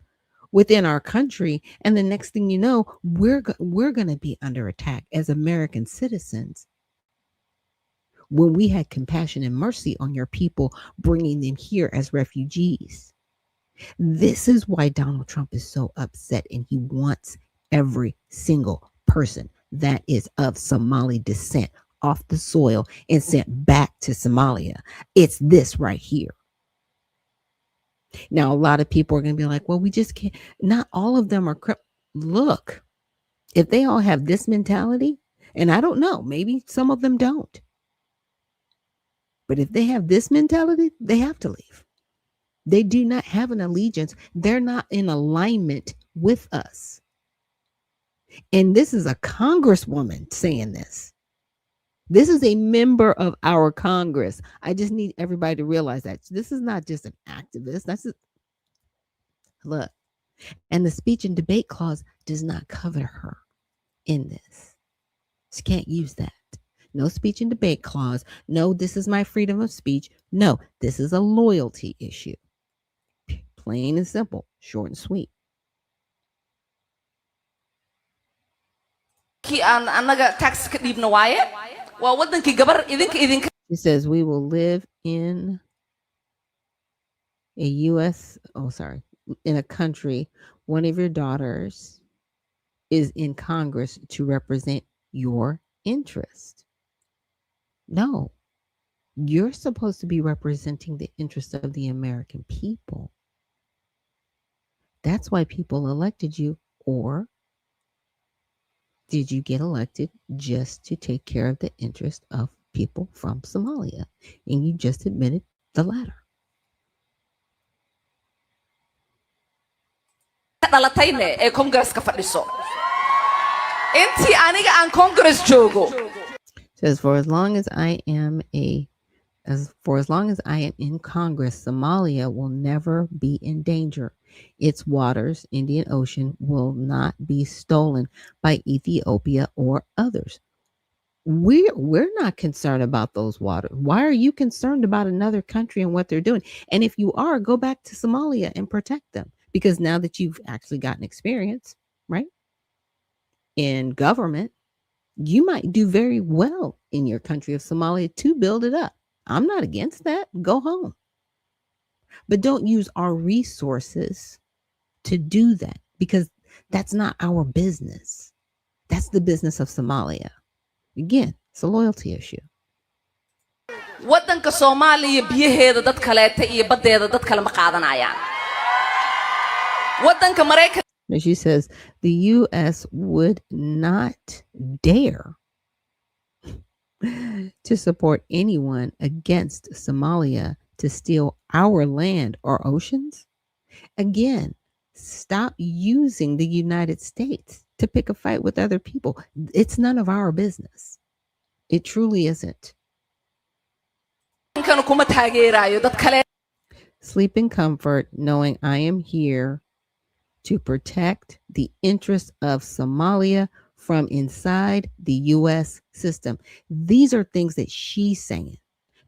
within our country, and the next thing you know, we're going to be under attack as American citizens. When we had compassion and mercy on your people, bringing them here as refugees. This is why Donald Trump is so upset, and he wants every single person that is of Somali descent off the soil and sent back to Somalia. It's this right here. Now, a lot of people are going to be like, well, we just can't. Not all of them are. Look, if they all have this mentality, and I don't know, maybe some of them don't. But if they have this mentality, they have to leave. They do not have an allegiance. They're not in alignment with us. And this is a congresswoman saying this. This is a member of our Congress. I just need everybody to realize that this is not just an activist. Look. And the speech and debate clause does not cover her in this. She can't use that. No speech and debate clause. No, this is my freedom of speech. No, this is a loyalty issue. Plain and simple, short and sweet. She says we will live in in a country, one of your daughters is in Congress to represent your interest. No, you're supposed to be representing the interests of the American people. That's why people elected you. Or did you get elected just to take care of the interest of people from Somalia? And you just admitted the latter. Says for as long as I am a as long as I am in Congress, Somalia will never be in danger. Its waters, Indian Ocean, will not be stolen by Ethiopia or others. We're not concerned about those waters. Why are you concerned about another country and what they're doing? And if you are, go back to Somalia and protect them, because now that you've actually gotten experience, right, in government, you might do very well in your country of Somalia to build it up. I'm not against that. Go home. But don't use our resources to do that, because that's not our business. That's the business of Somalia. Again, it's a loyalty issue. waddanka Soomaaliya biyaheeda dad kaleeta iyo badeeda dad kale ma qaadanayaan. Waddanka Mareykanka. And she says the U.S. would not dare to support anyone against Somalia to steal our land or oceans. Again, stop using the United States to pick a fight with other people. It's none of our business. It truly isn't. Sleep in comfort knowing I am here to protect the interests of Somalia from inside the U.S. system. These are things that she's saying.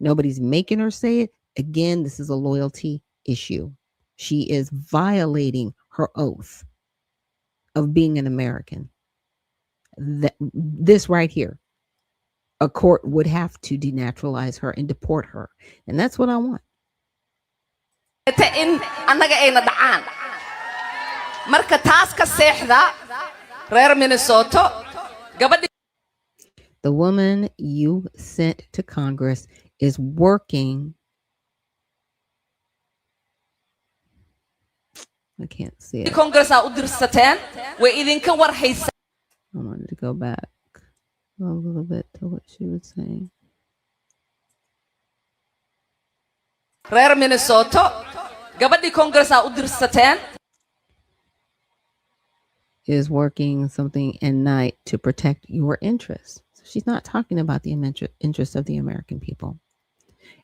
Nobody's making her say it. Again, this is a loyalty issue. She is violating her oath of being an American. This right here, a court would have to denaturalize her and deport her. And that's what I want. Marka taas ka seexda reer Minnesota gabadhi. The woman you sent to Congress is working. I can't see it. Congress u dirsateen way idinka war haysa. I wanted to go back a little bit to what she was saying. Reer Minnesota gabadhi Congress u dirsateen is working something at night to protect your interests. So she's not talking about the interests of the American people.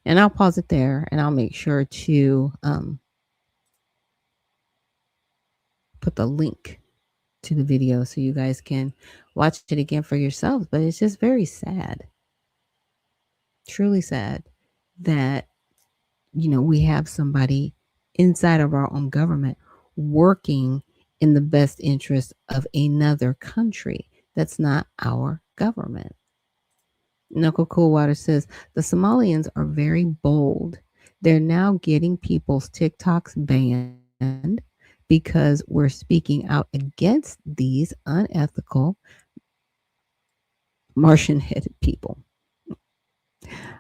And I'll pause it there, and I'll make sure to put the link to the video so you guys can watch it again for yourselves. But it's just very sad, truly sad, that, you know, we have somebody inside of our own government working in the best interest of another country that's not our government. Knuckle Coolwater says the Somalians are very bold. They're now getting people's TikToks banned because we're speaking out against these unethical Martian-headed people.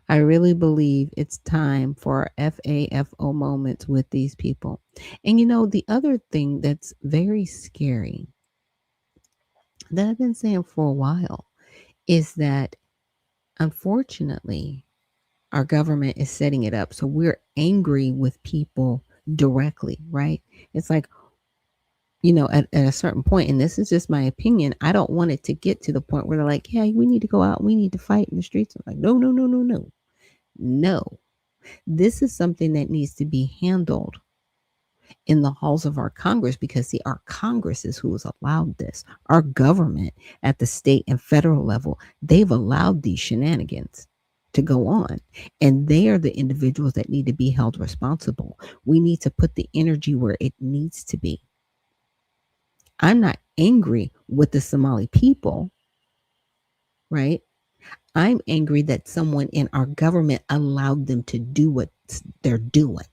I really believe it's time for FAFO moments with these people. And you know, the other thing that's very scary that I've been saying for a while is that, unfortunately, our government is setting it up so we're angry with people directly, right? It's like, you know, at a certain point, and this is just my opinion, I don't want it to get to the point where they're like, yeah, we need to go out, we need to fight in the streets. I'm like, no. No, this is something that needs to be handled in the halls of our Congress, because see, our Congress is who has allowed this. Our government at the state and federal level, they've allowed these shenanigans to go on, and they are the individuals that need to be held responsible. We need to put the energy where it needs to be. I'm not angry with the Somali people, right? I'm angry that someone in our government allowed them to do what they're doing.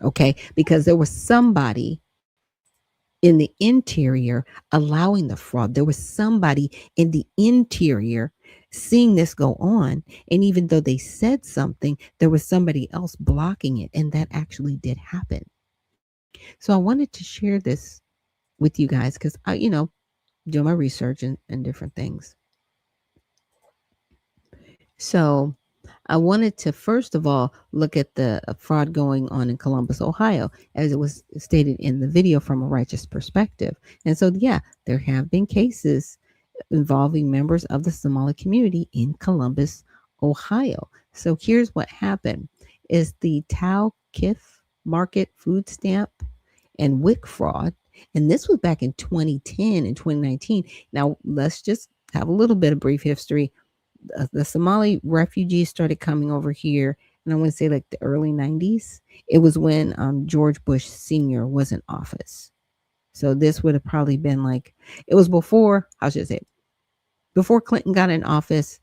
Okay? Because there was somebody in the interior allowing the fraud. There was somebody in the interior seeing this go on. And even though they said something, there was somebody else blocking it. And that actually did happen. So I wanted to share this with you guys because I, you know, do my research and different things. So I wanted to, first of all, look at the fraud going on in Columbus, Ohio, as it was stated in the video from a righteous perspective. And so, yeah, there have been cases involving members of the Somali community in Columbus, Ohio. So here's what happened is the Tau-Kif market food stamp and WIC fraud. And this was back in 2010 and 2019. Now, let's just have a little bit of brief history. The Somali refugees started coming over here, and I want to say like the early 90s. It was when George Bush Sr. was in office. So this would have probably been like, it was before, how should I say, before Clinton got in office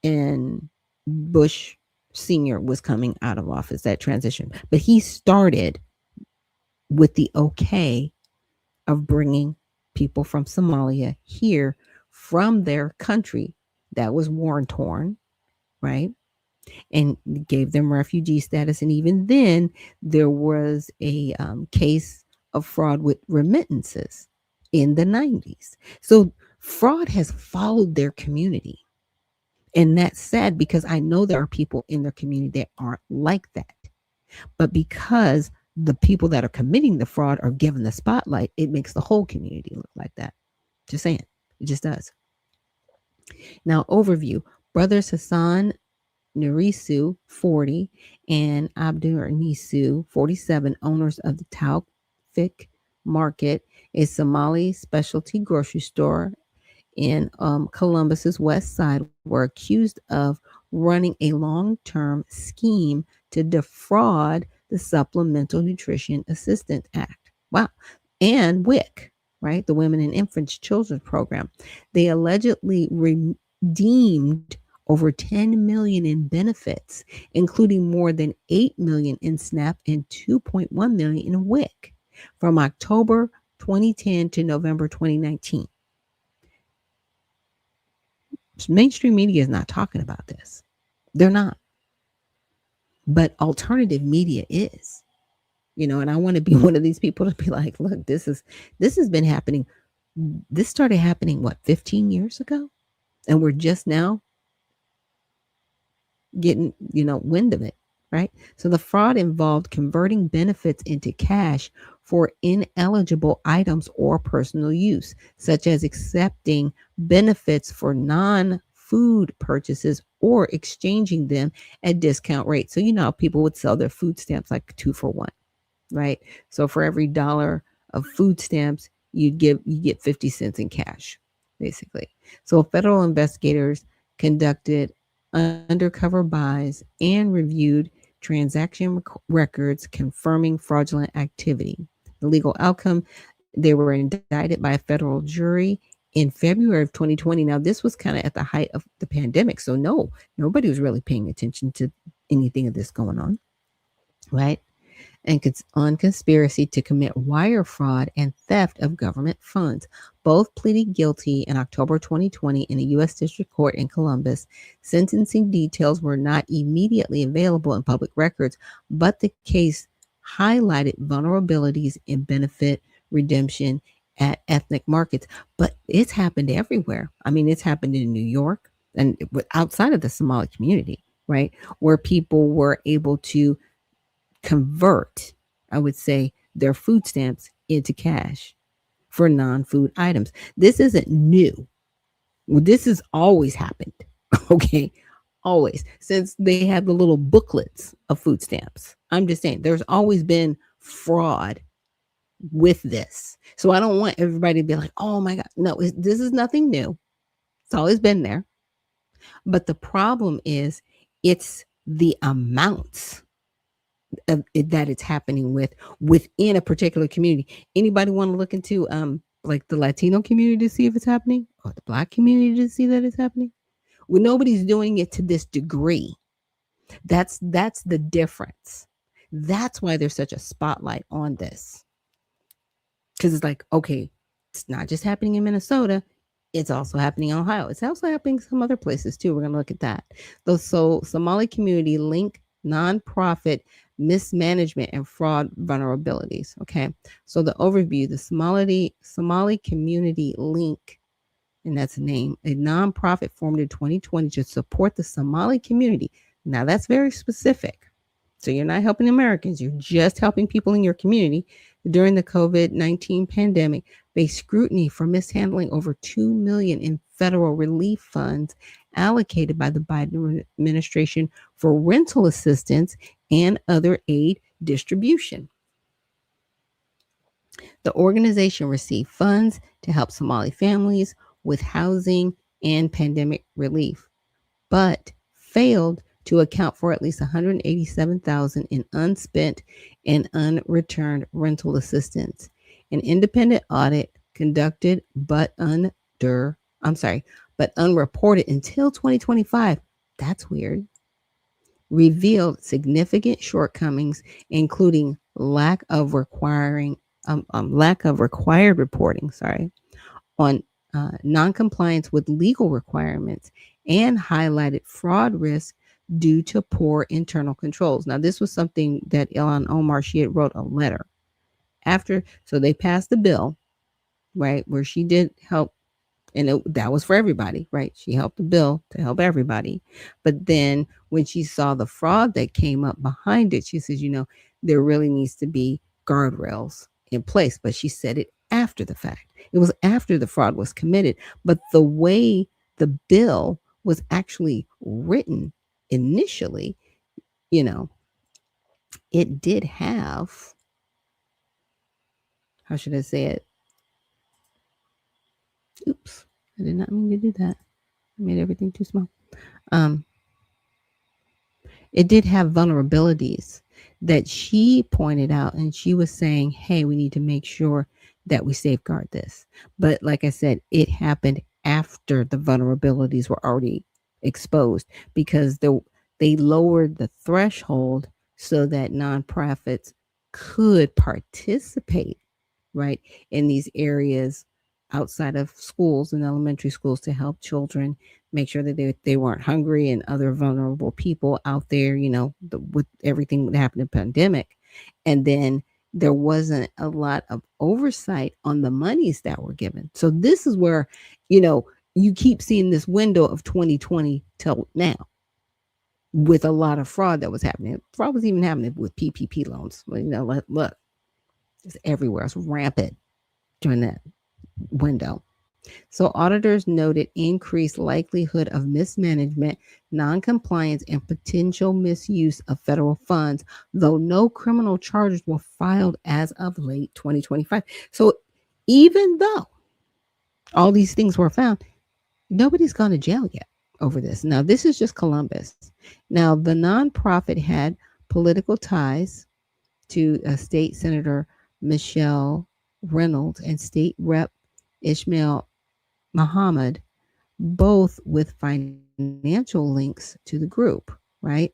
and Bush Sr. was coming out of office, that transition. But he started with the okay of bringing people from Somalia here from their country that was war torn, right? And gave them refugee status. And even then, there was a case of fraud with remittances in the 90s. So fraud has followed their community. And that's sad because I know there are people in their community that aren't like that. But because the people that are committing the fraud are given the spotlight, it makes the whole community look like that. Just saying. It just does. Now, overview. Brothers Hassan Nurisu, 40, and Abdur Nisu, 47, owners of the Taufik Market, a Somali specialty grocery store in Columbus's west side, were accused of running a long-term scheme to defraud the Supplemental Nutrition Assistance Act. Wow. And WIC, right? The Women and Infants Children's Program. They allegedly redeemed over 10 million in benefits, including more than 8 million in SNAP and 2.1 million in WIC from October 2010 to November 2019. Mainstream media is not talking about this. They're not. But alternative media is. And I want to be one of these people to be like, look, this has been happening. This started happening, what, 15 years ago? And we're just now getting, wind of it, right? So the fraud involved converting benefits into cash for ineligible items or personal use, such as accepting benefits for non-food purchases or exchanging them at discount rates. So, how people would sell their food stamps like 2 for 1, right? So for every $1 of food stamps, you get 50 cents in cash, basically. So federal investigators conducted undercover buys and reviewed transaction records confirming fraudulent activity. The legal outcome, they were indicted by a federal jury in February of 2020. Now, this was kind of at the height of the pandemic. So nobody was really paying attention to anything of this going on, right? And on conspiracy to commit wire fraud and theft of government funds. Both pleaded guilty in October 2020 in a U.S. District Court in Columbus. Sentencing details were not immediately available in public records, but the case highlighted vulnerabilities in benefit redemption at ethnic markets. But it's happened everywhere. I mean, it's happened in New York and outside of the Somali community, right? Where people were able to convert, I would say, their food stamps into cash for non-food items. This isn't new. This has always happened. Okay. Always. Since they had the little booklets of food stamps. I'm just saying there's always been fraud with this. So I don't want everybody to be like, oh my God. No, this is nothing new. It's always been there. But the problem is it's the amounts that it's happening within a particular community. Anybody want to look into like the Latino community to see if it's happening, or the Black community to see that it's happening? Well, nobody's doing it to this degree. That's the difference. That's why there's such a spotlight on this, because it's like, okay, it's not just happening in Minnesota, it's also happening in Ohio. It's also happening some other places too. We're going to look at that. So Somali community link nonprofit mismanagement and fraud vulnerabilities. Okay. So the overview, the Somali Community Link, and that's a name, a nonprofit formed in 2020 to support the Somali community. Now that's very specific. So you're not helping Americans, you're just helping people in your community during the COVID-19 pandemic. Faced scrutiny for mishandling over $2 million in federal relief funds allocated by the Biden administration for rental assistance and other aid distribution. The organization received funds to help Somali families with housing and pandemic relief, but failed to account for at least 187,000 in unspent and unreturned rental assistance. An independent audit conducted but unreported until 2025. That's weird. Revealed significant shortcomings, including lack of required reporting, on noncompliance with legal requirements, and highlighted fraud risk due to poor internal controls. Now, this was something that Ilhan Omar, she had wrote a letter after, so they passed the bill, right, where she did help, and that was for everybody, right? She helped the bill to help everybody. But then when she saw the fraud that came up behind it, she says, there really needs to be guardrails in place. But she said it after the fact. It was after the fraud was committed. But the way the bill was actually written initially, you know, it did have, how should I say it? Oops, I did not mean to do that. I made everything too small. Um, it did have vulnerabilities that she pointed out, and she was saying, hey, we need to make sure that we safeguard this. But like I said, it happened after the vulnerabilities were already exposed, because they lowered the threshold so that nonprofits could participate, right, in these areas outside of schools and elementary schools to help children make sure that they weren't hungry and other vulnerable people out there, with everything that happened in the pandemic. And then there wasn't a lot of oversight on the monies that were given. So this is where, you keep seeing this window of 2020 till now with a lot of fraud that was happening. Fraud was even happening with PPP loans. Look, it's everywhere. It's rampant during that window. So auditors noted increased likelihood of mismanagement, noncompliance, and potential misuse of federal funds, though no criminal charges were filed as of late 2025. So even though all these things were found, nobody's gone to jail yet over this. Now, this is just Columbus. Now, the nonprofit had political ties to State Senator Michelle Reynolds and State Rep Ishmael Muhammad, both with financial links to the group, right?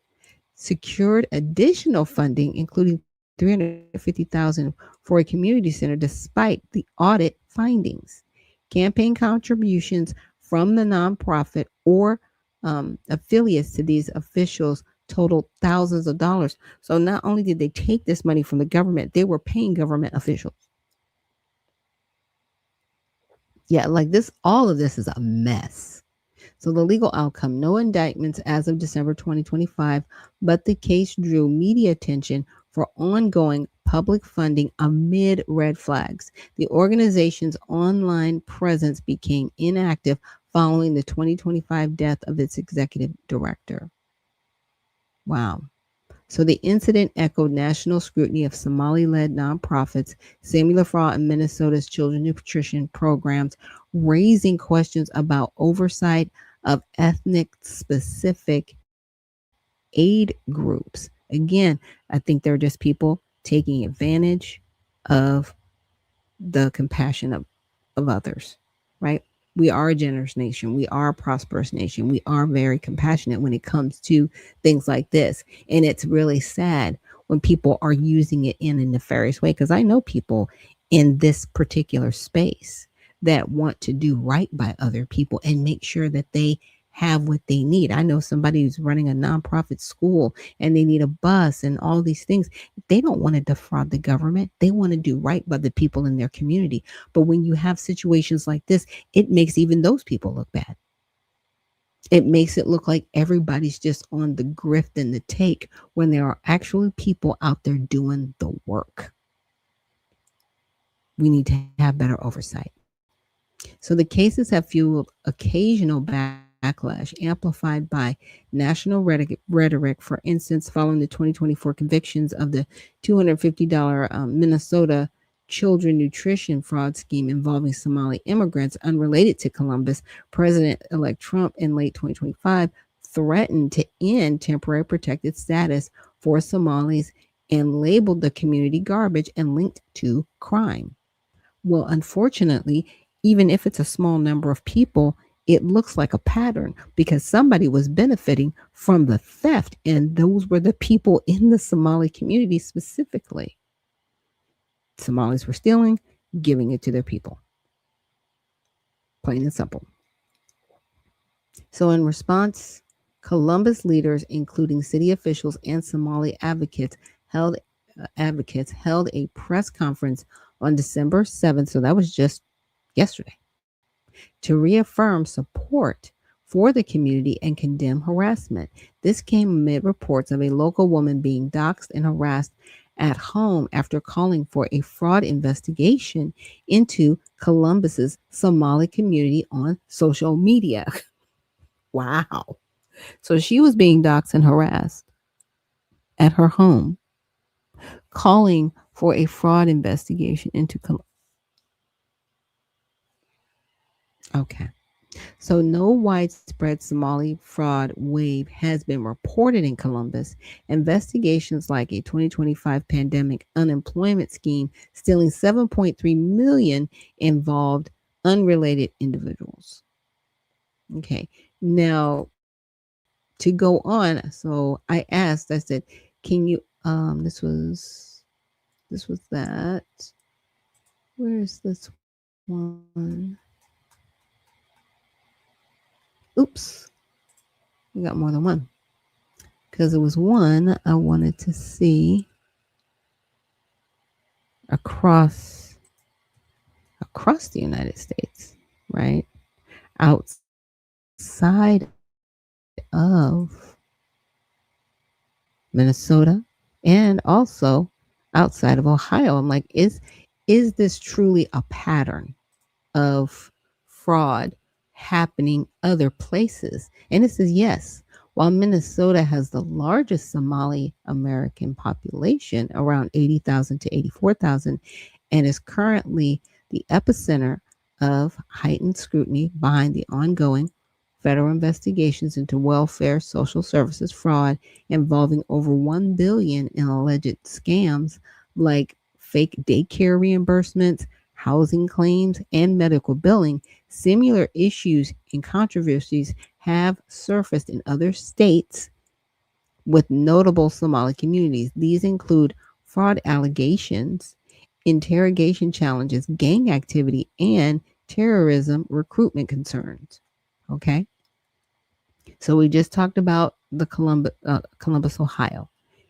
Secured additional funding, including 350,000 for a community center, despite the audit findings. Campaign contributions from the nonprofit or affiliates to these officials totaled thousands of dollars. So not only did they take this money from the government, they were paying government officials. Yeah, like this, all of this is a mess. So the legal outcome, no indictments as of December 2025, but the case drew media attention for ongoing public funding amid red flags. The organization's online presence became inactive following the 2025 death of its executive director. Wow. So the incident echoed national scrutiny of Somali-led nonprofits, similar fraud in Minnesota's children's nutrition programs, raising questions about oversight of ethnic-specific aid groups. Again, I think they're just people taking advantage of the compassion of others, right? We are a generous nation. We are a prosperous nation. We are very compassionate when it comes to things like this. And it's really sad when people are using it in a nefarious way, because I know people in this particular space that want to do right by other people and make sure that they have what they need. I know somebody who's running a nonprofit school and they need a bus and all these things. They don't want to defraud the government. They want to do right by the people in their community. But when you have situations like this, it makes even those people look bad. It makes it look like everybody's just on the grift and the take when there are actually people out there doing the work. We need to have better oversight. So the cases have fueled occasional backlash backlash amplified by national rhetoric, for instance, following the 2024 convictions of the $250 Minnesota children nutrition fraud scheme involving Somali immigrants unrelated to Columbus. President elect Trump in late 2025 threatened to end temporary protected status for Somalis and labeled the community garbage and linked to crime. Well, unfortunately, even if it's a small number of people, it looks like a pattern because somebody was benefiting from the theft, and those were the people in the Somali community specifically. Somalis were stealing, giving it to their people. Plain and simple. So, in response, Columbus leaders, including city officials and Somali advocates held a press conference on December 7th. So that was just yesterday, to reaffirm support for the community and condemn harassment. This came amid reports of a local woman being doxxed and harassed at home after calling for a fraud investigation into Columbus's Somali community on social media. Wow. So she was being doxxed and harassed at her home, calling for a fraud investigation into Okay. So no widespread Somali fraud wave has been reported in Columbus. Investigations like a 2025 pandemic unemployment scheme stealing 7.3 million involved unrelated individuals. Okay. Now, to go on, so I said, can you this was that. Where's this one? Oops. We got more than one. Because it was one I wanted to see across the United States, right? Outside of Minnesota and also outside of Ohio. I'm like, is this truly a pattern of fraud happening other places? And it says yes. While Minnesota has the largest Somali American population, around 80,000 to 84,000, and is currently the epicenter of heightened scrutiny behind the ongoing federal investigations into welfare social services fraud involving over 1 billion in alleged scams like fake daycare reimbursements, housing claims, and medical billing. Similar issues and controversies have surfaced in other states with notable Somali communities. These include fraud allegations, interrogation challenges, gang activity, and terrorism recruitment concerns. Okay. So we just talked about the Columbus, Ohio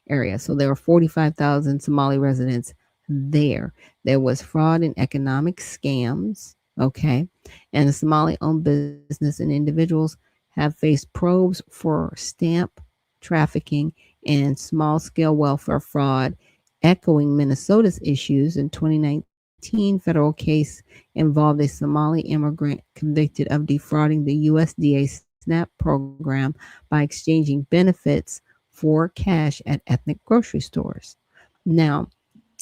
area. So there were 45,000 Somali residents there. There was fraud and economic scams. Okay. And the Somali owned business and individuals have faced probes for stamp trafficking and small scale welfare fraud, echoing Minnesota's issues. In 2019, federal case involved a Somali immigrant convicted of defrauding the USDA SNAP program by exchanging benefits for cash at ethnic grocery stores. Now,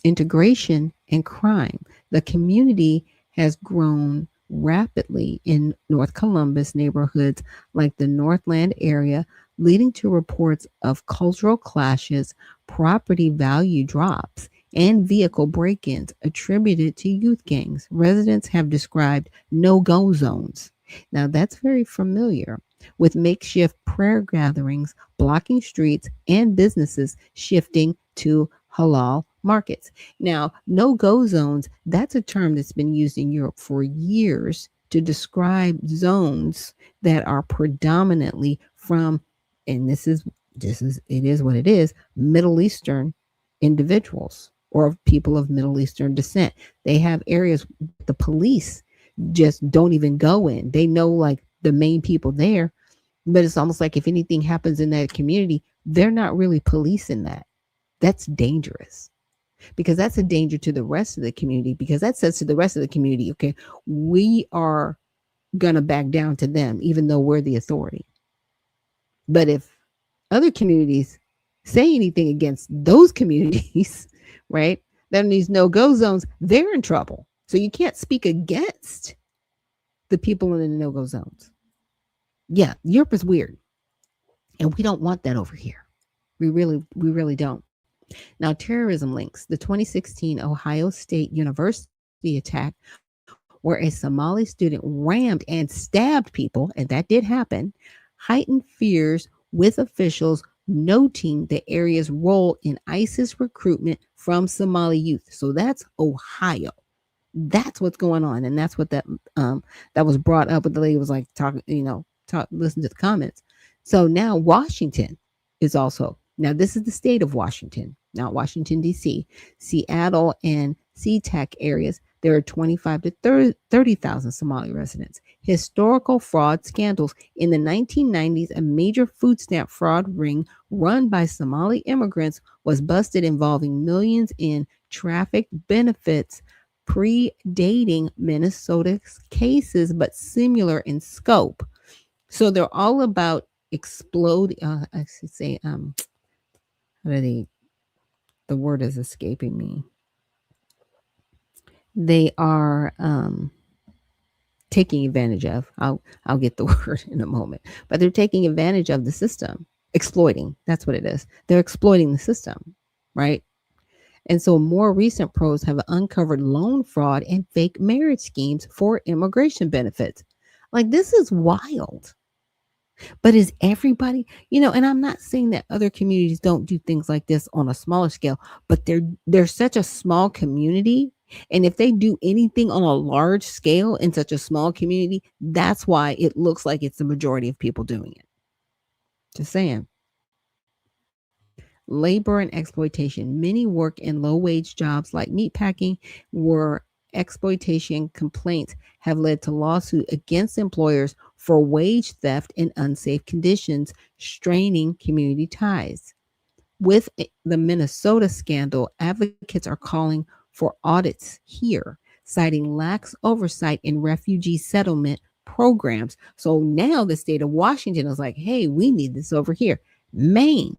integration and crime. The community has grown rapidly in North Columbus neighborhoods like the Northland area, leading to reports of cultural clashes, property value drops, and vehicle break ins attributed to youth gangs. Residents have described no go zones. Now, that's very familiar, with makeshift prayer gatherings blocking streets and businesses shifting to halal markets. Now, no go zones, that's a term that's been used in Europe for years to describe zones that are predominantly from, and it is what it is, Middle Eastern individuals or people of Middle Eastern descent. They have areas the police just don't even go in. They know like the main people there, but it's almost like if anything happens in that community, they're not really policing that. That's dangerous because that's a danger to the rest of the community, because that says to the rest of the community, okay, we are going to back down to them, even though we're the authority. But if other communities say anything against those communities, right, then these no go zones, they're in trouble. So you can't speak against the people in the no go zones. Yeah, Europe is weird. And we don't want that over here. We really don't. Now, terrorism links. The 2016 Ohio State University attack, where a Somali student rammed and stabbed people, and that did happen, heightened fears with officials noting the area's role in ISIS recruitment from Somali youth. So that's Ohio. That's what's going on, and that's what that was brought up. But the lady was like talking, listen to the comments. So now Washington is also, now this is the state of Washington, not Washington D.C., Seattle and SeaTac areas. There are 25 to 30,000 Somali residents. Historical fraud scandals. In the 1990s, a major food stamp fraud ring run by Somali immigrants was busted, involving millions in trafficked benefits, predating Minnesota's cases, but similar in scope. So they're all about explode. I should say, how do they? The word is escaping me. They are taking advantage of. I'll get the word in a moment. But they're taking advantage of the system, exploiting. That's what it is. They're exploiting the system, right? And so more recent probes have uncovered loan fraud and fake marriage schemes for immigration benefits. Like, this is wild. But is everybody, and I'm not saying that other communities don't do things like this on a smaller scale, but they're such a small community. And if they do anything on a large scale in such a small community, that's why it looks like it's the majority of people doing it. Just saying. Labor and exploitation. Many work in low wage jobs like meatpacking, where exploitation complaints have led to lawsuits against employers for wage theft and unsafe conditions, straining community ties. With the Minnesota scandal, advocates are calling for audits here, citing lax oversight in refugee settlement programs. So now the state of Washington is like, hey, we need this over here. Maine,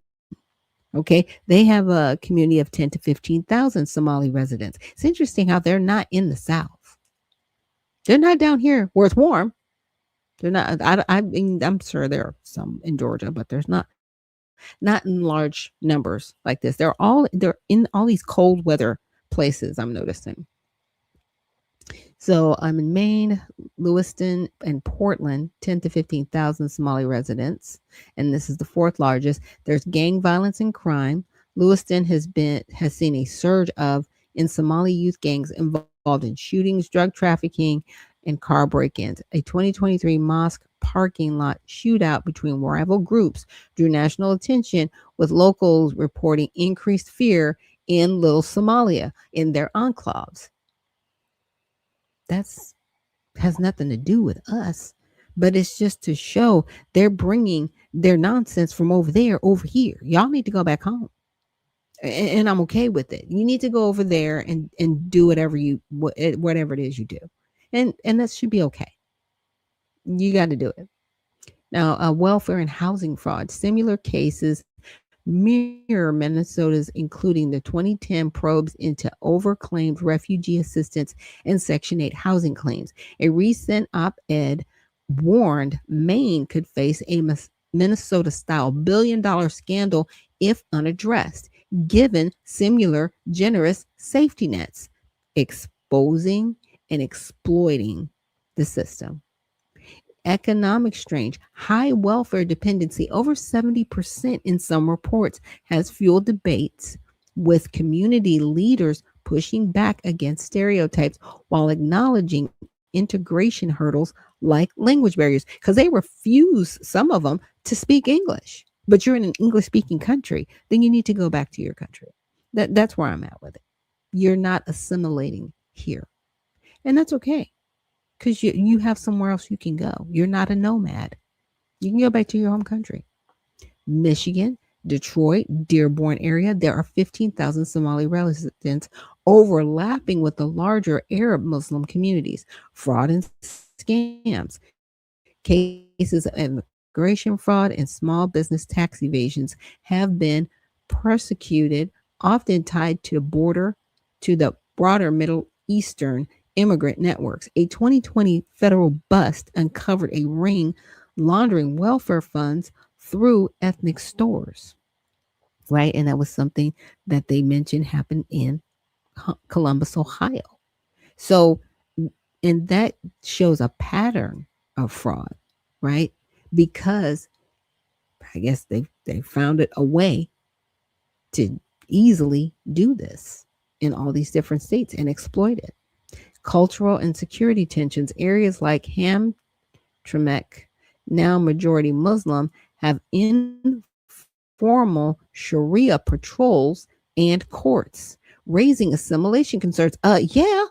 okay, they have a community of 10 to 15,000 Somali residents. It's interesting how they're not in the South. They're not down here where it's warm. They're not. I mean, I'm sure there are some in Georgia, but there's not in large numbers like this. They're in all these cold weather places. I'm noticing. So I'm in Maine, Lewiston, and Portland, 10 to 15,000 Somali residents, and this is the fourth largest. There's gang violence and crime. Lewiston has seen a surge of in Somali youth gangs involved in shootings, drug trafficking, and car break-ins. A 2023 mosque parking lot shootout between rival groups drew national attention, with locals reporting increased fear in Little Somalia in their enclaves. That's has nothing to do with us, but it's just to show they're bringing their nonsense from over there over here. Y'all need to go back home, and I'm okay with it. You need to go over there and do whatever it is you do, and that should be okay. You got to do it. Now, welfare and housing fraud. Similar cases mirror Minnesota's, including the 2010 probes into overclaimed refugee assistance and Section 8 housing claims. A recent op-ed warned Maine could face a Minnesota-style billion-dollar scandal if unaddressed, given similar generous safety nets, exposing and exploiting the system. Economic strain, high welfare dependency, over 70% in some reports, has fueled debates, with community leaders pushing back against stereotypes while acknowledging integration hurdles like language barriers, because they refuse, some of them, to speak English. But you're in an English speaking country, then you need to go back to your country. That's where I'm at with it. You're not assimilating here, and that's okay, because you have somewhere else you can go. You're not a nomad. You can go back to your home country. Michigan, Detroit, Dearborn area, there are 15,000 Somali residents overlapping with the larger Arab Muslim communities. Fraud and scams. Cases of immigration fraud and small business tax evasions have been persecuted, often tied to the broader Middle Eastern immigrant networks. A 2020 federal bust uncovered a ring laundering welfare funds through ethnic stores, right? And that was something that they mentioned happened in Columbus, Ohio. So, and that shows a pattern of fraud, right? Because I guess they found it a way to easily do this in all these different states and exploit it. Cultural and security tensions, areas like Hamtramck, now majority Muslim, have informal Sharia patrols and courts, raising assimilation concerns. Yeah,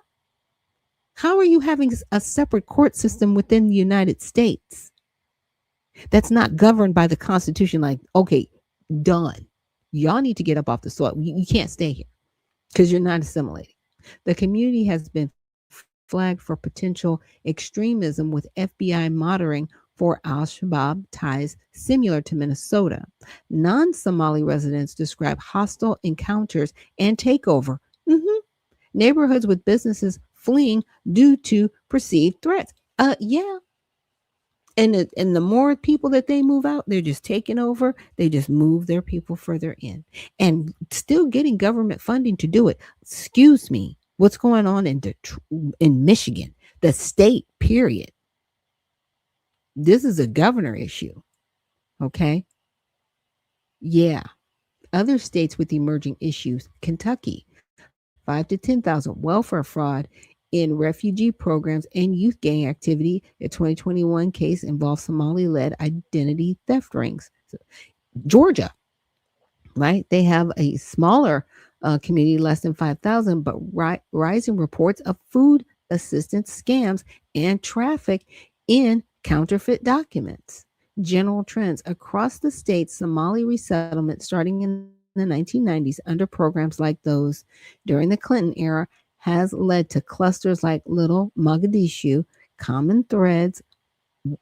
how are you having a separate court system within the United States that's not governed by the Constitution? Like, okay, done. Y'all need to get up off the soil. You can't stay here because you're not assimilating. The community has been flagged for potential extremism with FBI monitoring for Al Shabaab ties similar to Minnesota. Non Somali residents describe hostile encounters and takeover. Mhm. Neighborhoods with businesses fleeing due to perceived threats. Yeah, and the more people that they move out, they're just taking over. They just move their people further in, and still getting government funding to do it. Excuse me, what's going on in Michigan, the state? Period. This is a governor issue. Okay, yeah. Other states with emerging issues: Kentucky, 5 to 10,000 welfare fraud in refugee programs and youth gang activity. A 2021 case involved Somali-led identity theft rings. So, Georgia, right? They have a smaller community, less than 5,000, but rising reports of food assistance scams and traffic in counterfeit documents. General trends across the state: Somali resettlement starting in the 1990s under programs like those during the Clinton era has led to clusters like Little Mogadishu. Common threads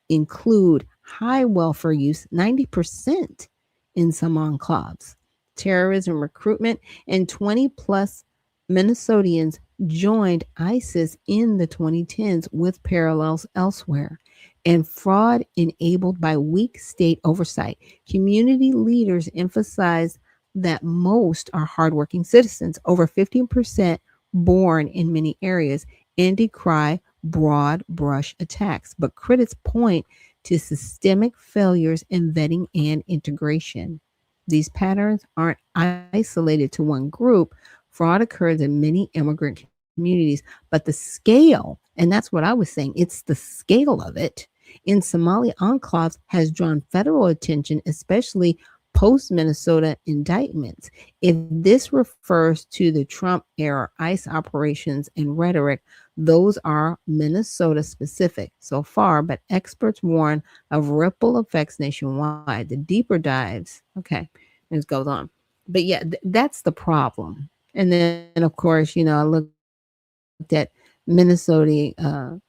include high welfare use, 90% in some enclaves, terrorism recruitment, and 20 plus Minnesotans joined ISIS in the 2010s with parallels elsewhere. And fraud enabled by weak state oversight. Community leaders emphasize that most are hardworking citizens, over 15% born in many areas, and decry broad brush attacks. But critics point to systemic failures in vetting and integration. These patterns aren't isolated to one group. Fraud occurs in many immigrant communities, but the scale, and that's what I was saying, it's the scale of it in Somali enclaves has drawn federal attention, especially post Minnesota indictments. If this refers to the Trump era ICE operations and rhetoric, those are Minnesota specific so far, but experts warn of ripple effects nationwide. The deeper dives, okay, it goes on. But yeah, that's the problem. And then, of course, I looked at Minnesota.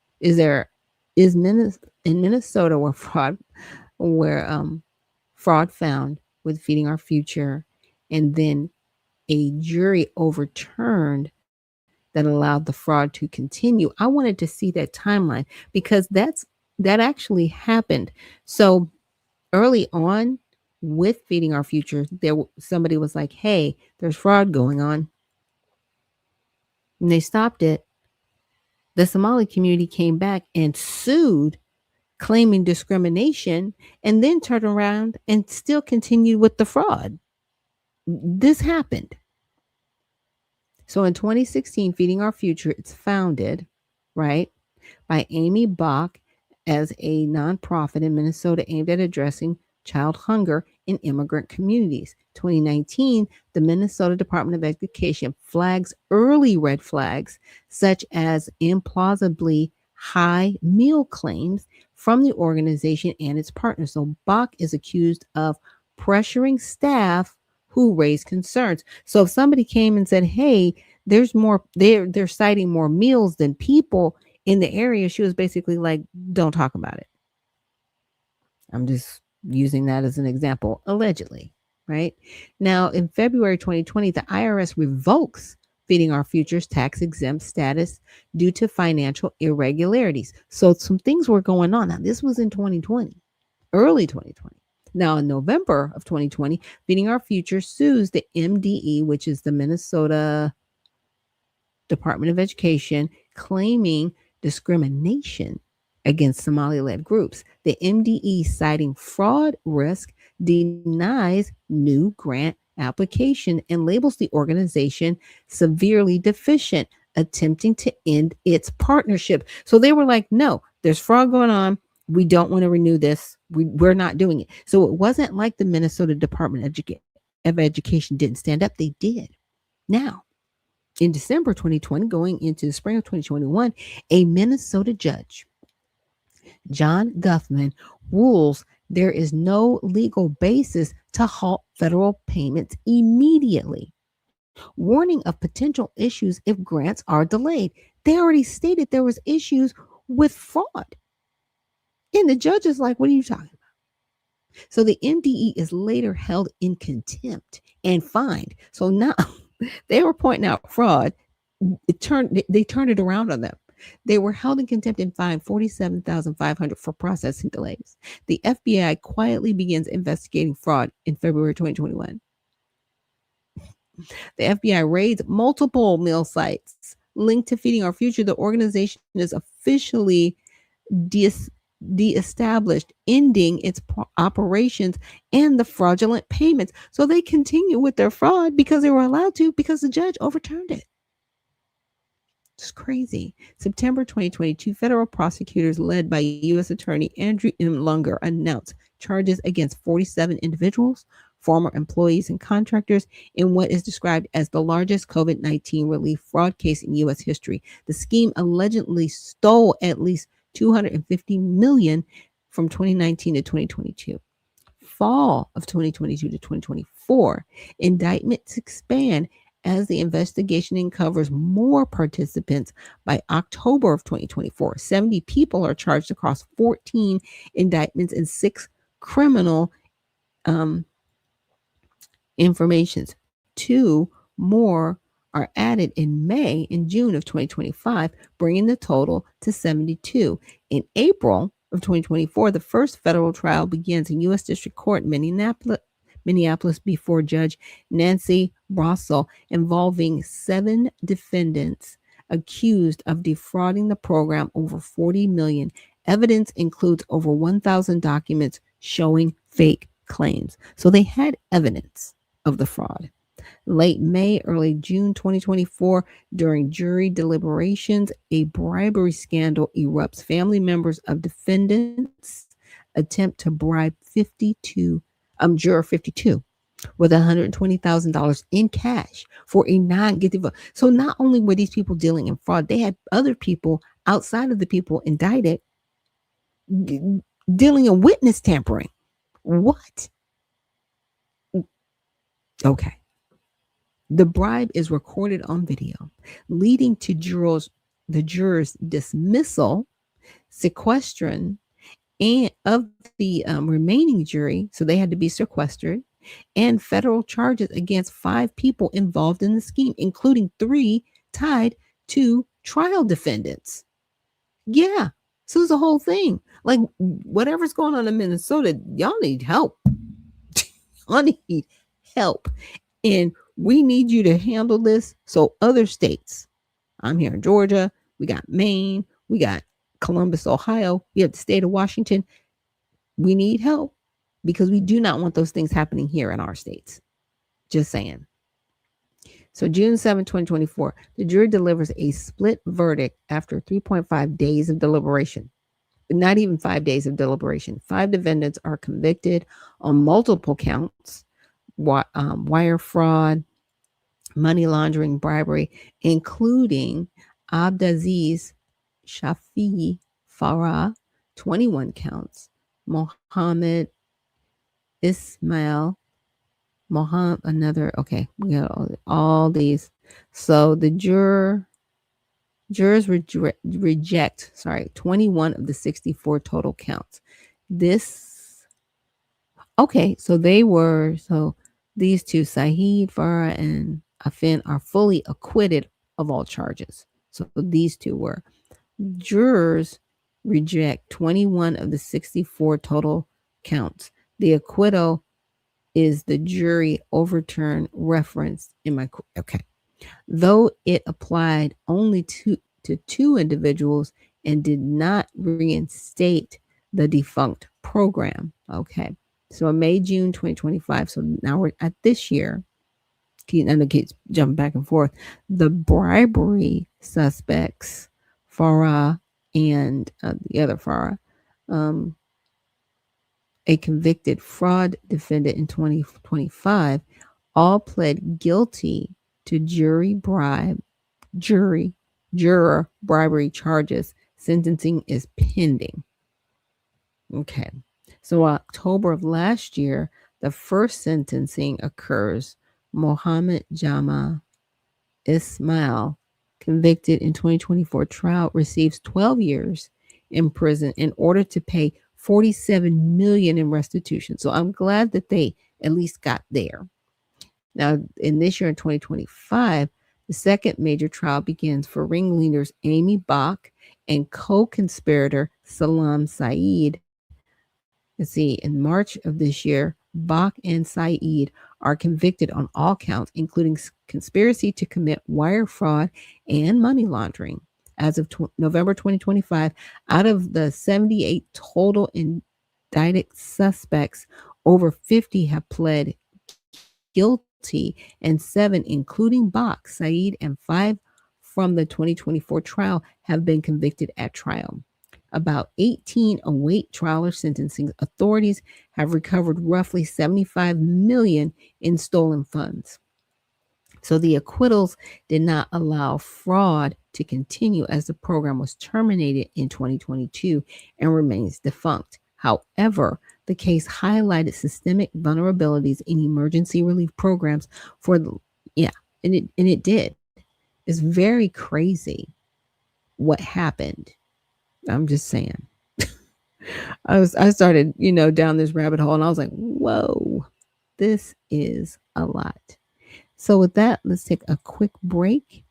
Is in Minnesota where fraud found with Feeding Our Future, and then a jury overturned that allowed the fraud to continue. I wanted to see that timeline because that actually happened. So early on with Feeding Our Future, somebody was like, "Hey, there's fraud going on," and they stopped it. The Somali community came back and sued, claiming discrimination, and then turned around and still continued with the fraud. This happened. So in 2016, Feeding Our Future, it's founded, right, by Amy Bach as a nonprofit in Minnesota aimed at addressing child hunger in immigrant communities. 2019, the Minnesota Department of Education flags early red flags, such as implausibly high meal claims from the organization and its partners. So Bach is accused of pressuring staff who raised concerns. So if somebody came and said, "Hey, there's more," they're citing more meals than people, in the area, she was basically like, don't talk about it. I'm just using that as an example, allegedly, right? Now, in February 2020, the IRS revokes Feeding Our Future's tax exempt status due to financial irregularities. So some things were going on. Now, this was in 2020, early 2020. Now, in November of 2020, Feeding Our Future sues the MDE, which is the Minnesota Department of Education, claiming discrimination against Somali led groups. The MDE, citing fraud risk, denies new grant application and labels the organization severely deficient, attempting to end its partnership. So they were like, no, there's fraud going on. We don't want to renew this. We're not doing it. So it wasn't like the Minnesota Department of Education didn't stand up. They did. Now, in December 2020, going into the spring of 2021, a Minnesota judge, John Guthman, rules there is no legal basis to halt federal payments immediately, warning of potential issues if grants are delayed. They already stated there was issues with fraud. And the judge is like, what are you talking about? So the MDE is later held in contempt and fined. So now they were pointing out fraud. They turned it around on them. They were held in contempt and fined $47,500 for processing delays. The FBI quietly begins investigating fraud in February 2021. The FBI raids multiple meal sites linked to Feeding Our Future. The organization is officially de-established, ending its operations and the fraudulent payments. So they continue with their fraud because they were allowed to, because the judge overturned it. It's crazy. September 2022, federal prosecutors led by U.S. Attorney Andrew M. Lunger announced charges against 47 individuals, former employees, and contractors in what is described as the largest COVID-19 relief fraud case in U.S. history. The scheme allegedly stole at least $250 million from 2019 to 2022. Fall of 2022 to 2024, indictments expand as the investigation uncovers more participants. By October of 2024, 70 people are charged across 14 indictments and 6 criminal informations. 2 more are added in May and June of 2025, bringing the total to 72. In April of 2024, the first federal trial begins in U.S. District Court in Minneapolis before Judge Nancy Brossel, involving 7 defendants accused of defrauding the program over $40 million. Evidence includes over 1,000 documents showing fake claims. So they had evidence of the fraud. Late May, early June 2024, during jury deliberations, a bribery scandal erupts. Family members of defendants attempt to bribe juror 52 with $120,000 in cash for a non-guilty vote. So not only were these people dealing in fraud, they had other people outside of the people indicted dealing in witness tampering. What? Okay. The bribe is recorded on video, leading to the jurors' dismissal, sequestration, and of the remaining jury, so they had to be sequestered, and federal charges against 5 people involved in the scheme, including 3 tied to trial defendants. Yeah, so it's a whole thing. Like, whatever's going on in Minnesota, y'all need help. Y'all need help. And we need you to handle this so other states, I'm here in Georgia, we got Maine, we got Columbus, Ohio, we have the state of Washington. We need help because we do not want those things happening here in our states. Just saying. So June 7, 2024, the jury delivers a split verdict after 3.5 days of deliberation. Not even 5 days of deliberation. 5 defendants are convicted on multiple counts: wire fraud, money laundering, bribery, including Abdaziz Shafi Farah, 21 counts, Mohammed Ismail, we got all these. So the juror Jurors reject 21 of the 64 total counts. These two, Saeed, Farah, and Afin, are fully acquitted of all charges. So these two were. Jurors reject 21 of the 64 total counts. The acquittal is the jury overturn referenced in my. Okay. Though it applied only to two individuals and did not reinstate the defunct program. Okay. So in May, June 2025. So now we're at this year. And it keeps jumping back and forth. The bribery suspects, Farah and the other Farah, a convicted fraud defendant in 2025, all pled guilty to juror bribery charges. Sentencing is pending. Okay. So October of last year, the first sentencing occurs. Mohammed Jama Ismail, convicted in 2024 trial, receives 12 years in prison in order to pay 47 million in restitution. So I'm glad that they at least got there. Now, in this year, in 2025, the second major trial begins for ringleaders Amy Bach and co-conspirator Salam Saeed. Let's see, in March of this year, Bach and Saeed are convicted on all counts, including conspiracy to commit wire fraud and money laundering. As of November 2025, out of the 78 total indicted suspects, over 50 have pled guilty, and 7, including Bach, Saeed, and 5 from the 2024 trial, have been convicted at trial. About 18 await trial or sentencing. Authorities have recovered roughly 75 million in stolen funds. So the acquittals did not allow fraud to continue, as the program was terminated in 2022 and remains defunct. However, the case highlighted systemic vulnerabilities in emergency relief programs and it did. It's very crazy what happened. I'm just saying. I started, down this rabbit hole, and I was like, whoa, this is a lot. So with that, let's take a quick break,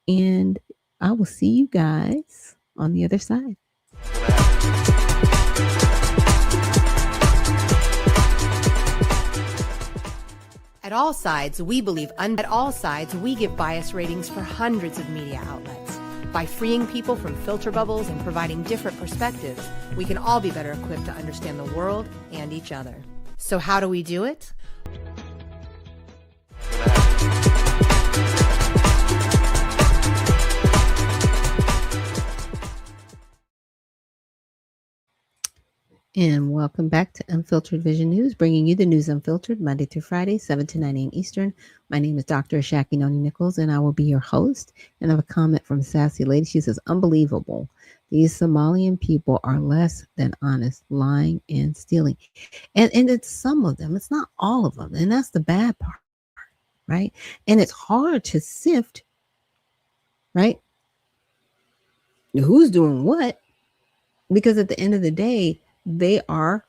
and I will see you guys on the other side. At All Sides, we believe at All Sides, we give bias ratings for hundreds of media outlets. By freeing people from filter bubbles and providing different perspectives, we can all be better equipped to understand the world and each other. So how do we do it? And welcome back to Unfiltered Vision News, bringing you the news unfiltered Monday through Friday, 7 to 9 a.m. Eastern. My name is Dr. Ashaki Noni Nichols, and I will be your host. And I have a comment from Sassy Lady. She says, unbelievable. These Somalian people are less than honest, lying and stealing. And it's some of them. It's not all of them. And that's the bad part, right? And it's hard to sift, right? Who's doing what? Because at the end of the day, they're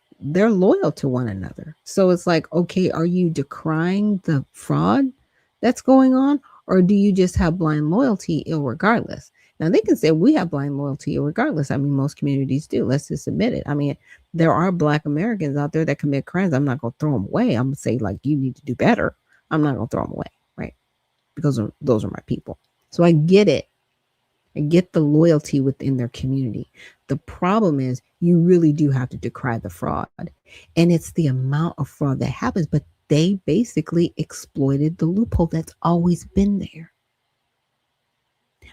loyal to one another. So it's like, okay, are you decrying the fraud that's going on, or do you just have blind loyalty irregardless? Now they can say we have blind loyalty irregardless. I mean, most communities do. Let's just admit it. I mean, there are Black Americans out there that commit crimes. I'm not going to throw them away. I'm going to say, like, you need to do better. I'm not going to throw them away, right? Because those are my people. So I get it. I get the loyalty within their community. The problem is you really do have to decry the fraud. And it's the amount of fraud that happens, but they basically exploited the loophole that's always been there.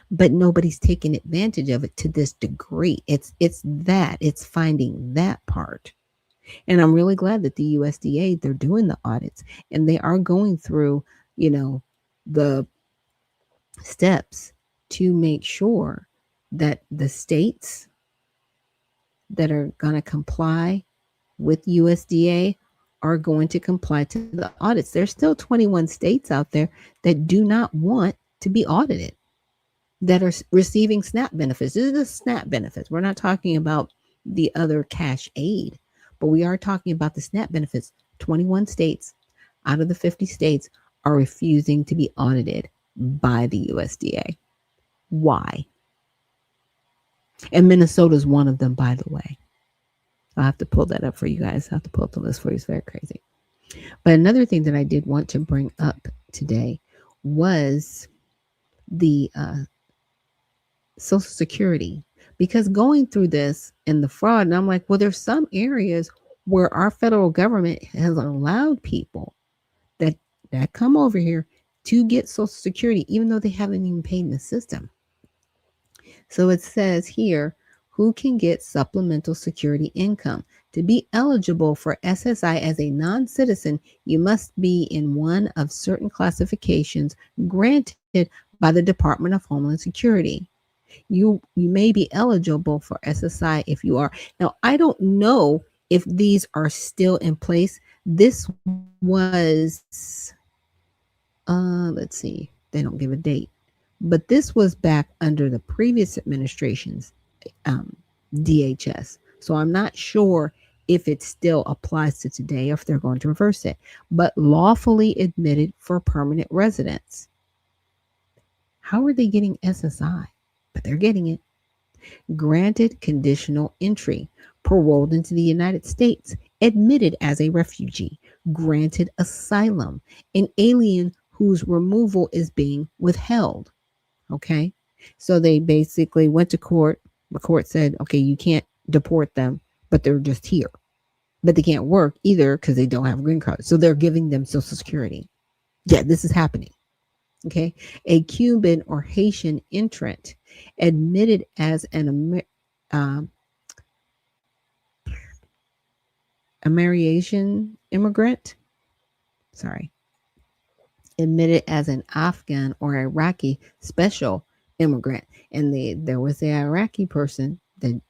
But nobody's taking advantage of it to this degree. It's finding that part. And I'm really glad that the USDA, they're doing the audits and they are going through, the steps to make sure that the states that are going to comply with USDA are going to comply to the audits. There's still 21 states out there that do not want to be audited. that are receiving SNAP benefits. This is the SNAP benefits. We're not talking about the other cash aid, but we are talking about the SNAP benefits. 21 states out of the 50 states are refusing to be audited by the USDA. Why? And Minnesota is one of them, by the way. I'll have to pull that up for you guys. I'll have to pull up the list for you. It's very crazy. But another thing that I did want to bring up today was the Social Security. Because going through this and the fraud, and I'm like, well, there's some areas where our federal government has allowed people that come over here to get Social Security, even though they haven't even paid in the system. So it says here, who can get supplemental security income? To be eligible for SSI as a non-citizen, you must be in one of certain classifications granted by the Department of Homeland Security. You may be eligible for SSI if you are. Now, I don't know if these are still in place. This was, let's see, they don't give a date, but this was back under the previous administration's DHS. So I'm not sure if it still applies to today or if they're going to reverse it. But lawfully admitted for permanent residence. How are they getting SSI? But they're getting it. Granted conditional entry, paroled into the United States, admitted as a refugee, granted asylum, an alien whose removal is being withheld. Okay, so they basically went to court. The court said, okay, you can't deport them, but they're just here. But they can't work either because they don't have a green card. So they're giving them Social Security. Yeah, this is happening. Okay, a Cuban or Haitian entrant admitted as an American immigrant. Sorry. Admitted as an Afghan or Iraqi special immigrant. And there was the Iraqi person that,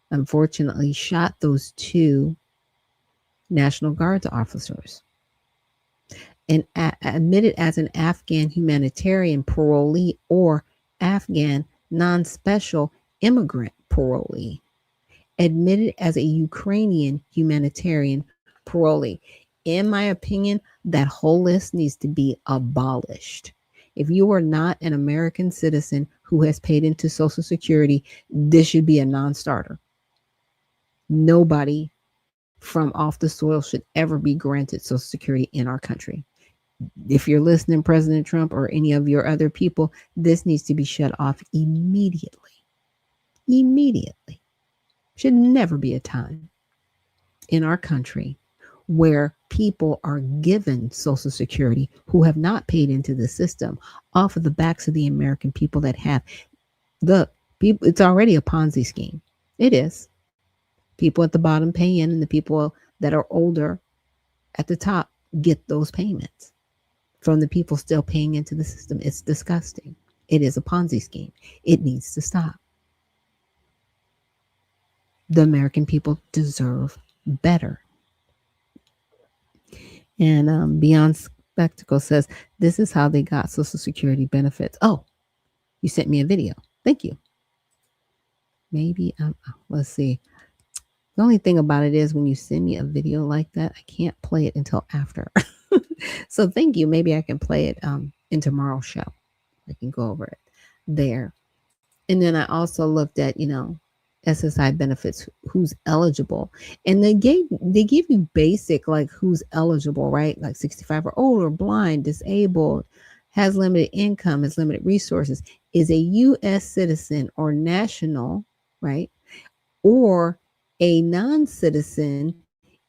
unfortunately shot those two National Guard officers. And admitted as an Afghan humanitarian parolee or Afghan non-special immigrant parolee. Admitted as a Ukrainian humanitarian parolee. In my opinion, that whole list needs to be abolished. If you are not an American citizen who has paid into Social Security, this should be a non-starter. Nobody from off the soil should ever be granted Social Security in our country. If you're listening, President Trump or any of your other people, this needs to be shut off immediately. Immediately. Should never be a time in our country where people are given Social Security who have not paid into the system off of the backs of the American people that have. Look, people, it's already a Ponzi scheme. It is. People at the bottom pay in, and the people that are older at the top get those payments from the people still paying into the system. It's disgusting. It is a Ponzi scheme. It needs to stop. The American people deserve better. And Beyond Spectacle says, this is how they got Social Security benefits. Oh, you sent me a video. Thank you. Maybe, let's see. The only thing about it is when you send me a video like that, I can't play it until after. So thank you. Maybe I can play it in tomorrow's show. I can go over it there. And then I also looked at, SSI benefits, who's eligible. And they give you basic, like who's eligible, right? Like 65 or older, blind, disabled, has limited income, has limited resources, is a U.S. citizen or national, right? Or a non-citizen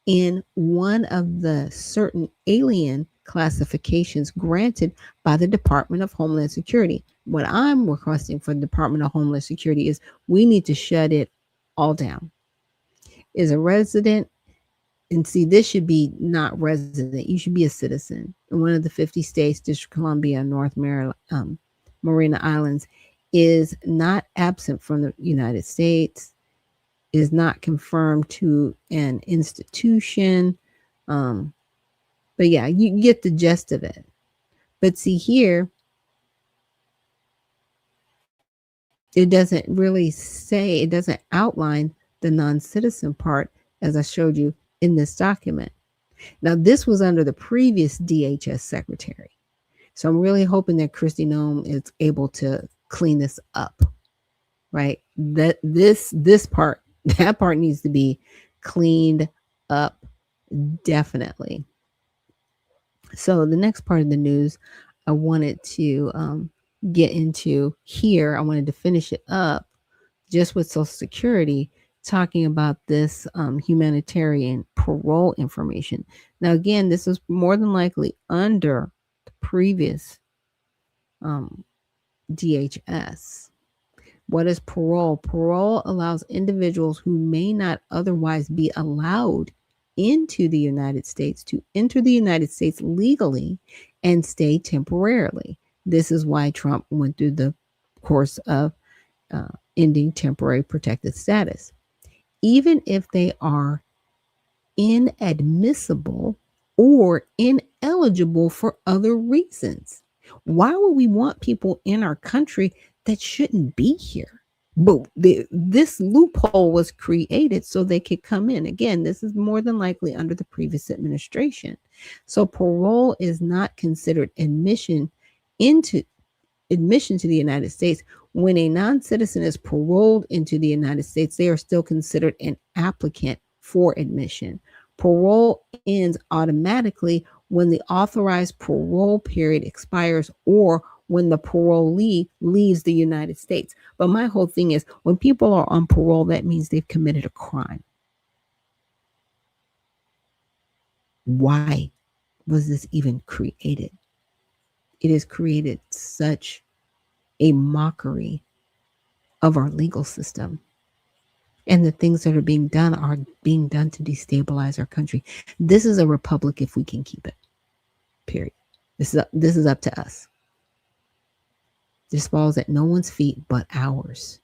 in one of the certain alien classifications granted by the Department of Homeland Security. What I'm requesting for the Department of Homeland Security is we need to shut it all down. Is a resident, and see, this should be not resident. You should be a citizen in one of the 50 states, District of Columbia, North Maryland, Marina Islands, is not absent from the United States, is not confirmed to an institution. But yeah, you get the gist of it. But see here, It doesn't really say, it doesn't outline the non-citizen part as I showed you in this document. Now, this was under the previous DHS secretary. So I'm really hoping that Kristi Noem is able to clean this up, right? That this part, that part needs to be cleaned up definitely. So the next part of the news I wanted to get into here, I wanted to finish it up just with Social Security, talking about this humanitarian parole information. Now, again, this is more than likely under the previous DHS. What is parole? Parole allows individuals who may not otherwise be allowed into the United States to enter the United States legally and stay temporarily. This is why Trump went through the course of ending temporary protected status. Even if they are inadmissible or ineligible for other reasons. Why would we want people in our country that shouldn't be here? But this loophole was created so they could come in. Again, this is more than likely under the previous administration. So parole is not considered admission to the United States. When a non-citizen is paroled into the United States, they are still considered an applicant for admission. Parole ends automatically when the authorized parole period expires or when the parolee leaves the United States. But my whole thing is, when people are on parole, that means they've committed a crime. Why was this even created? It has created such a mockery of our legal system. And the things that are being done to destabilize our country. This is a republic if we can keep it. Period. This is up to us. This falls at no one's feet but ours.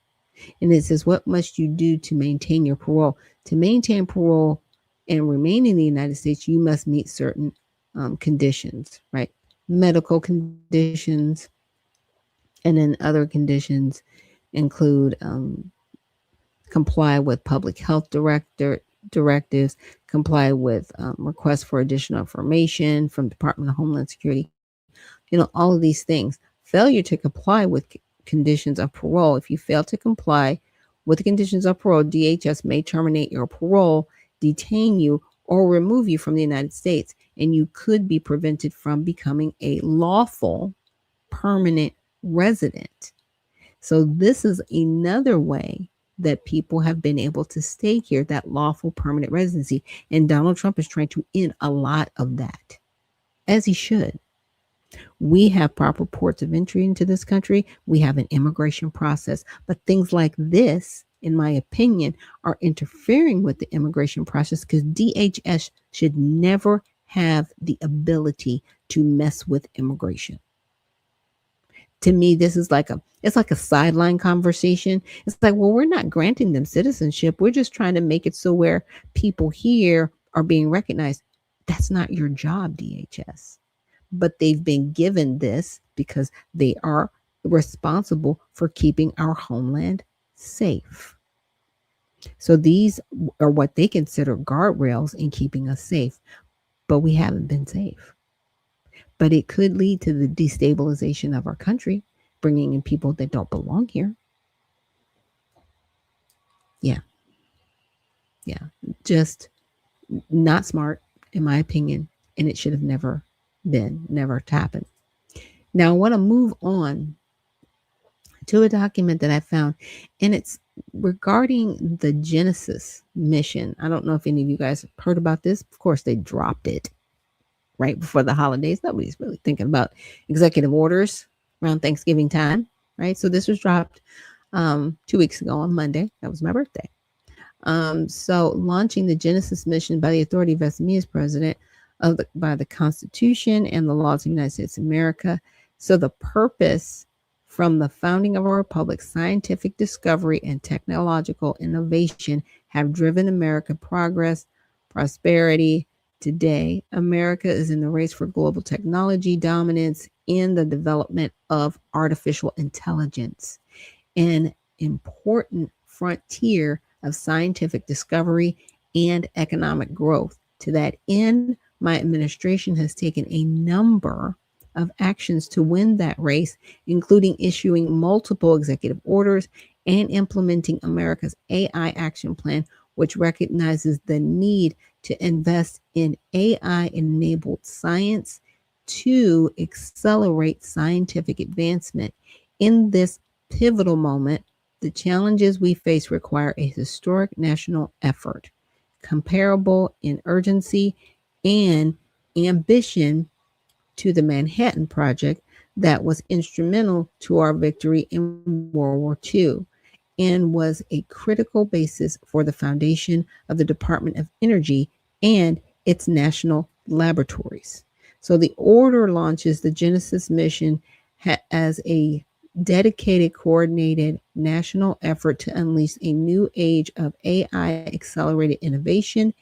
And it says, what must you do to maintain your parole? To maintain parole and remain in the United States, you must meet certain conditions, right? Medical conditions, and then other conditions include comply with public health directives, comply with requests for additional information from Department of Homeland Security, all of these things. Failure to comply with conditions of parole. If you fail to comply with the conditions of parole, DHS may terminate your parole, detain you, or remove you from the United States, and you could be prevented from becoming a lawful permanent resident. So this is another way that people have been able to stay here, that lawful permanent residency. And Donald Trump is trying to end a lot of that, as he should. We have proper ports of entry into this country. We have an immigration process. But things like this, in my opinion, are interfering with the immigration process, because DHS should never have the ability to mess with immigration. To me, this is like a sideline conversation. It's like, well, we're not granting them citizenship. We're just trying to make it so where people here are being recognized. That's not your job, DHS. But they've been given this because they are responsible for keeping our homeland safe. So these are what they consider guardrails in keeping us safe, but we haven't been safe. But it could lead to the destabilization of our country, bringing in people that don't belong here. Yeah. Just not smart, in my opinion, and it should have never happened. Now I want to move on to a document that I found, and it's regarding the Genesis mission. I don't know if any of you guys have heard about this. Of course, they dropped it right before the holidays. Nobody's really thinking about executive orders around Thanksgiving time, right? So this was dropped 2 weeks ago on Monday. That was my birthday. So launching the Genesis mission by the authority vested in me as president by the Constitution and the laws of the United States of America. So the purpose from the founding of our republic, scientific discovery and technological innovation have driven American progress, prosperity. Today, America is in the race for global technology dominance in the development of artificial intelligence. And important frontier of scientific discovery and economic growth. To that end, my administration has taken a number of actions to win that race, including issuing multiple executive orders and implementing America's AI Action Plan, which recognizes the need to invest in AI enabled science to accelerate scientific advancement. In this pivotal moment, the challenges we face require a historic national effort, comparable in urgency and ambition to the Manhattan Project that was instrumental to our victory in World War II and was a critical basis for the foundation of the Department of Energy and its national laboratories. So the order launches the Genesis mission as a dedicated, coordinated national effort to unleash a new age of AI accelerated innovation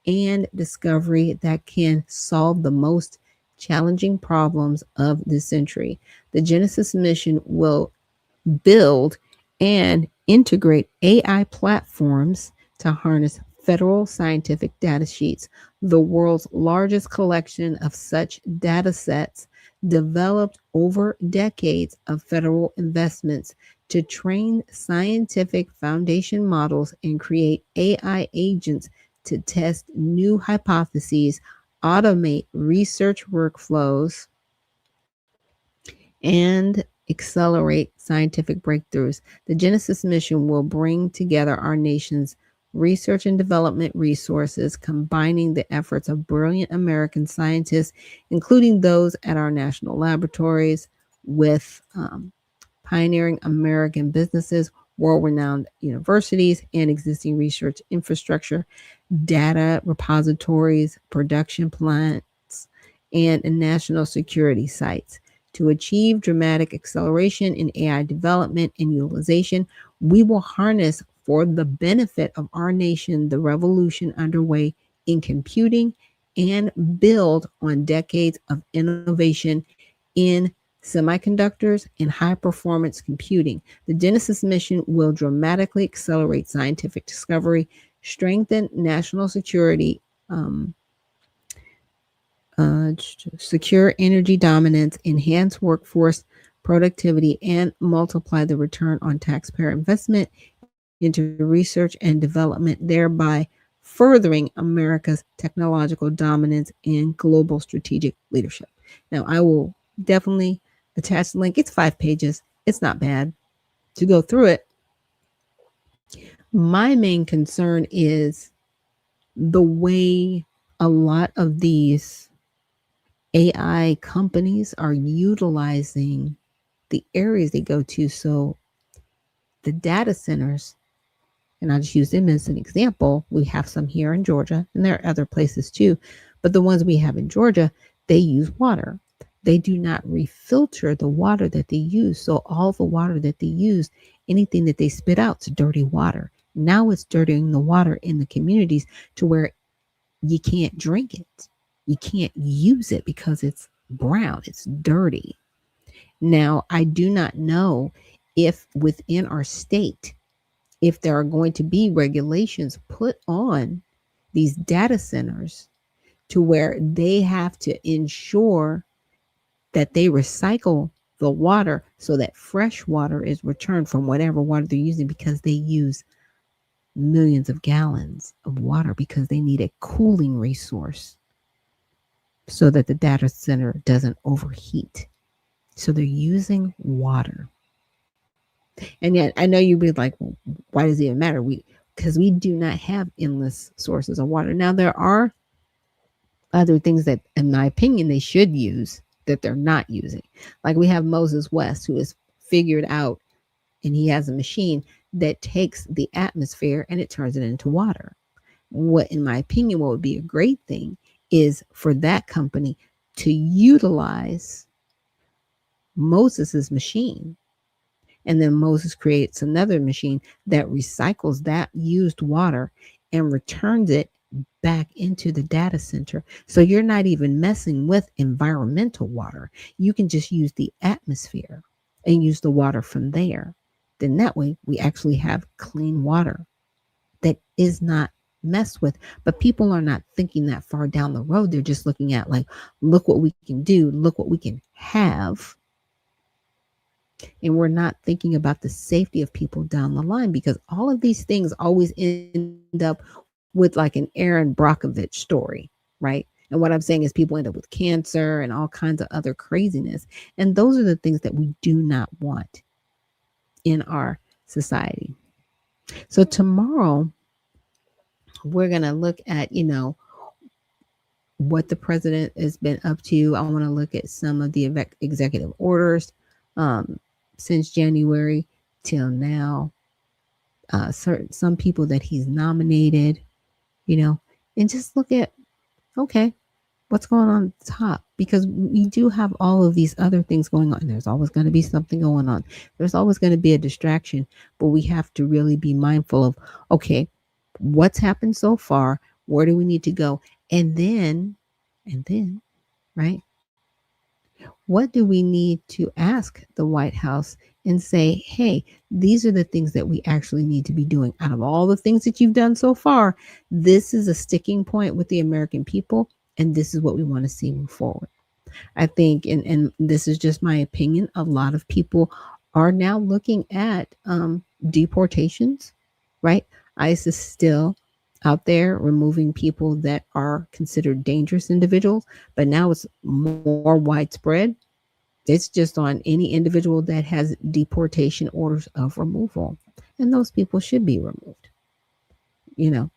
and discovery that can solve the most challenging problems of this century. The Genesis mission will build and integrate AI platforms to harness federal scientific data sheets, the world's largest collection of such data sets developed over decades of federal investments to train scientific foundation models and create AI agents to test new hypotheses, automate research workflows, and accelerate scientific breakthroughs. The Genesis mission will bring together our nation's research and development resources, combining the efforts of brilliant American scientists, including those at our national laboratories, with pioneering American businesses, world renowned universities, and existing research infrastructure, data repositories, production plants, and national security sites. To achieve dramatic acceleration in AI development and utilization, we will harness for the benefit of our nation the revolution underway in computing and build on decades of innovation in semiconductors and high performance computing. The Genesis mission will dramatically accelerate scientific discovery, strengthen national security, secure energy dominance, enhance workforce productivity, and multiply the return on taxpayer investment into research and development, thereby furthering America's technological dominance and global strategic leadership. Now, I will definitely attach the link. It's 5 pages. It's not bad to go through it. My main concern is the way a lot of these AI companies are utilizing the areas they go to. So the data centers, and I'll just use them as an example. We have some here in Georgia, and there are other places too. But the ones we have in Georgia, they use water. They do not refilter the water that they use. So all the water that they use, anything that they spit out, is dirty water. Now it's dirtying the water in the communities to where you can't drink it. You can't use it because it's brown, it's dirty. Now, I do not know if within our state, if there are going to be regulations put on these data centers to where they have to ensure that they recycle the water so that fresh water is returned from whatever water they're using, because they use millions of gallons of water because they need a cooling resource so that the data center doesn't overheat. So they're using water. And yet I know you'd be like, well, why does it even matter? Because we do not have endless sources of water. Now there are other things that, in my opinion, they should use that they're not using. Like we have Moses West, who has figured out, and he has a machine that takes the atmosphere and it turns it into water. What, in my opinion, what would be a great thing is for that company to utilize Moses's machine. And then Moses creates another machine that recycles that used water and returns it back into the data center. So you're not even messing with environmental water. You can just use the atmosphere and use the water from there. then that way we actually have clean water that is not messed with. But people are not thinking that far down the road. They're just looking at, like, look what we can do, look what we can have. And we're not thinking about the safety of people down the line, because all of these things always end up with like an Aaron Brockovich story, right? And what I'm saying is people end up with cancer and all kinds of other craziness. And those are the things that we do not want in our society. So tomorrow, we're going to look at, what the president has been up to. I want to look at some of the executive orders since January till now, some people that he's nominated, and just look at, okay, what's going on at the top, because we do have all of these other things going on. There's always going to be something going on. There's always going to be a distraction, but we have to really be mindful of, okay, what's happened so far? Where do we need to go? And then, right? What do we need to ask the White House and say, hey, these are the things that we actually need to be doing. Out of all the things that you've done so far, this is a sticking point with the American people, and this is what we want to see move forward. I think, and this is just my opinion, a lot of people are now looking at deportations, right? ICE is still out there removing people that are considered dangerous individuals, but now it's more widespread. It's just on any individual that has deportation orders of removal, and those people should be removed.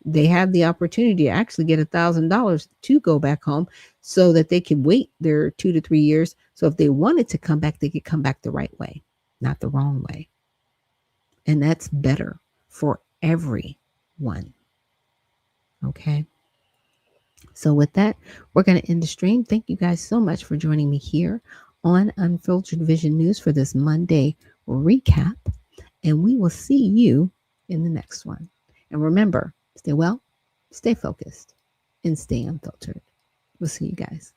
They have the opportunity to actually get $1,000 to go back home, so that they can wait their 2 to 3 years. So if they wanted to come back, they could come back the right way, not the wrong way. And that's better for everyone. Okay. So with that, we're going to end the stream. Thank you guys so much for joining me here on Unfiltered Vision News for this Monday recap. And we will see you in the next one. And remember, stay well, stay focused, and stay unfiltered. We'll see you guys.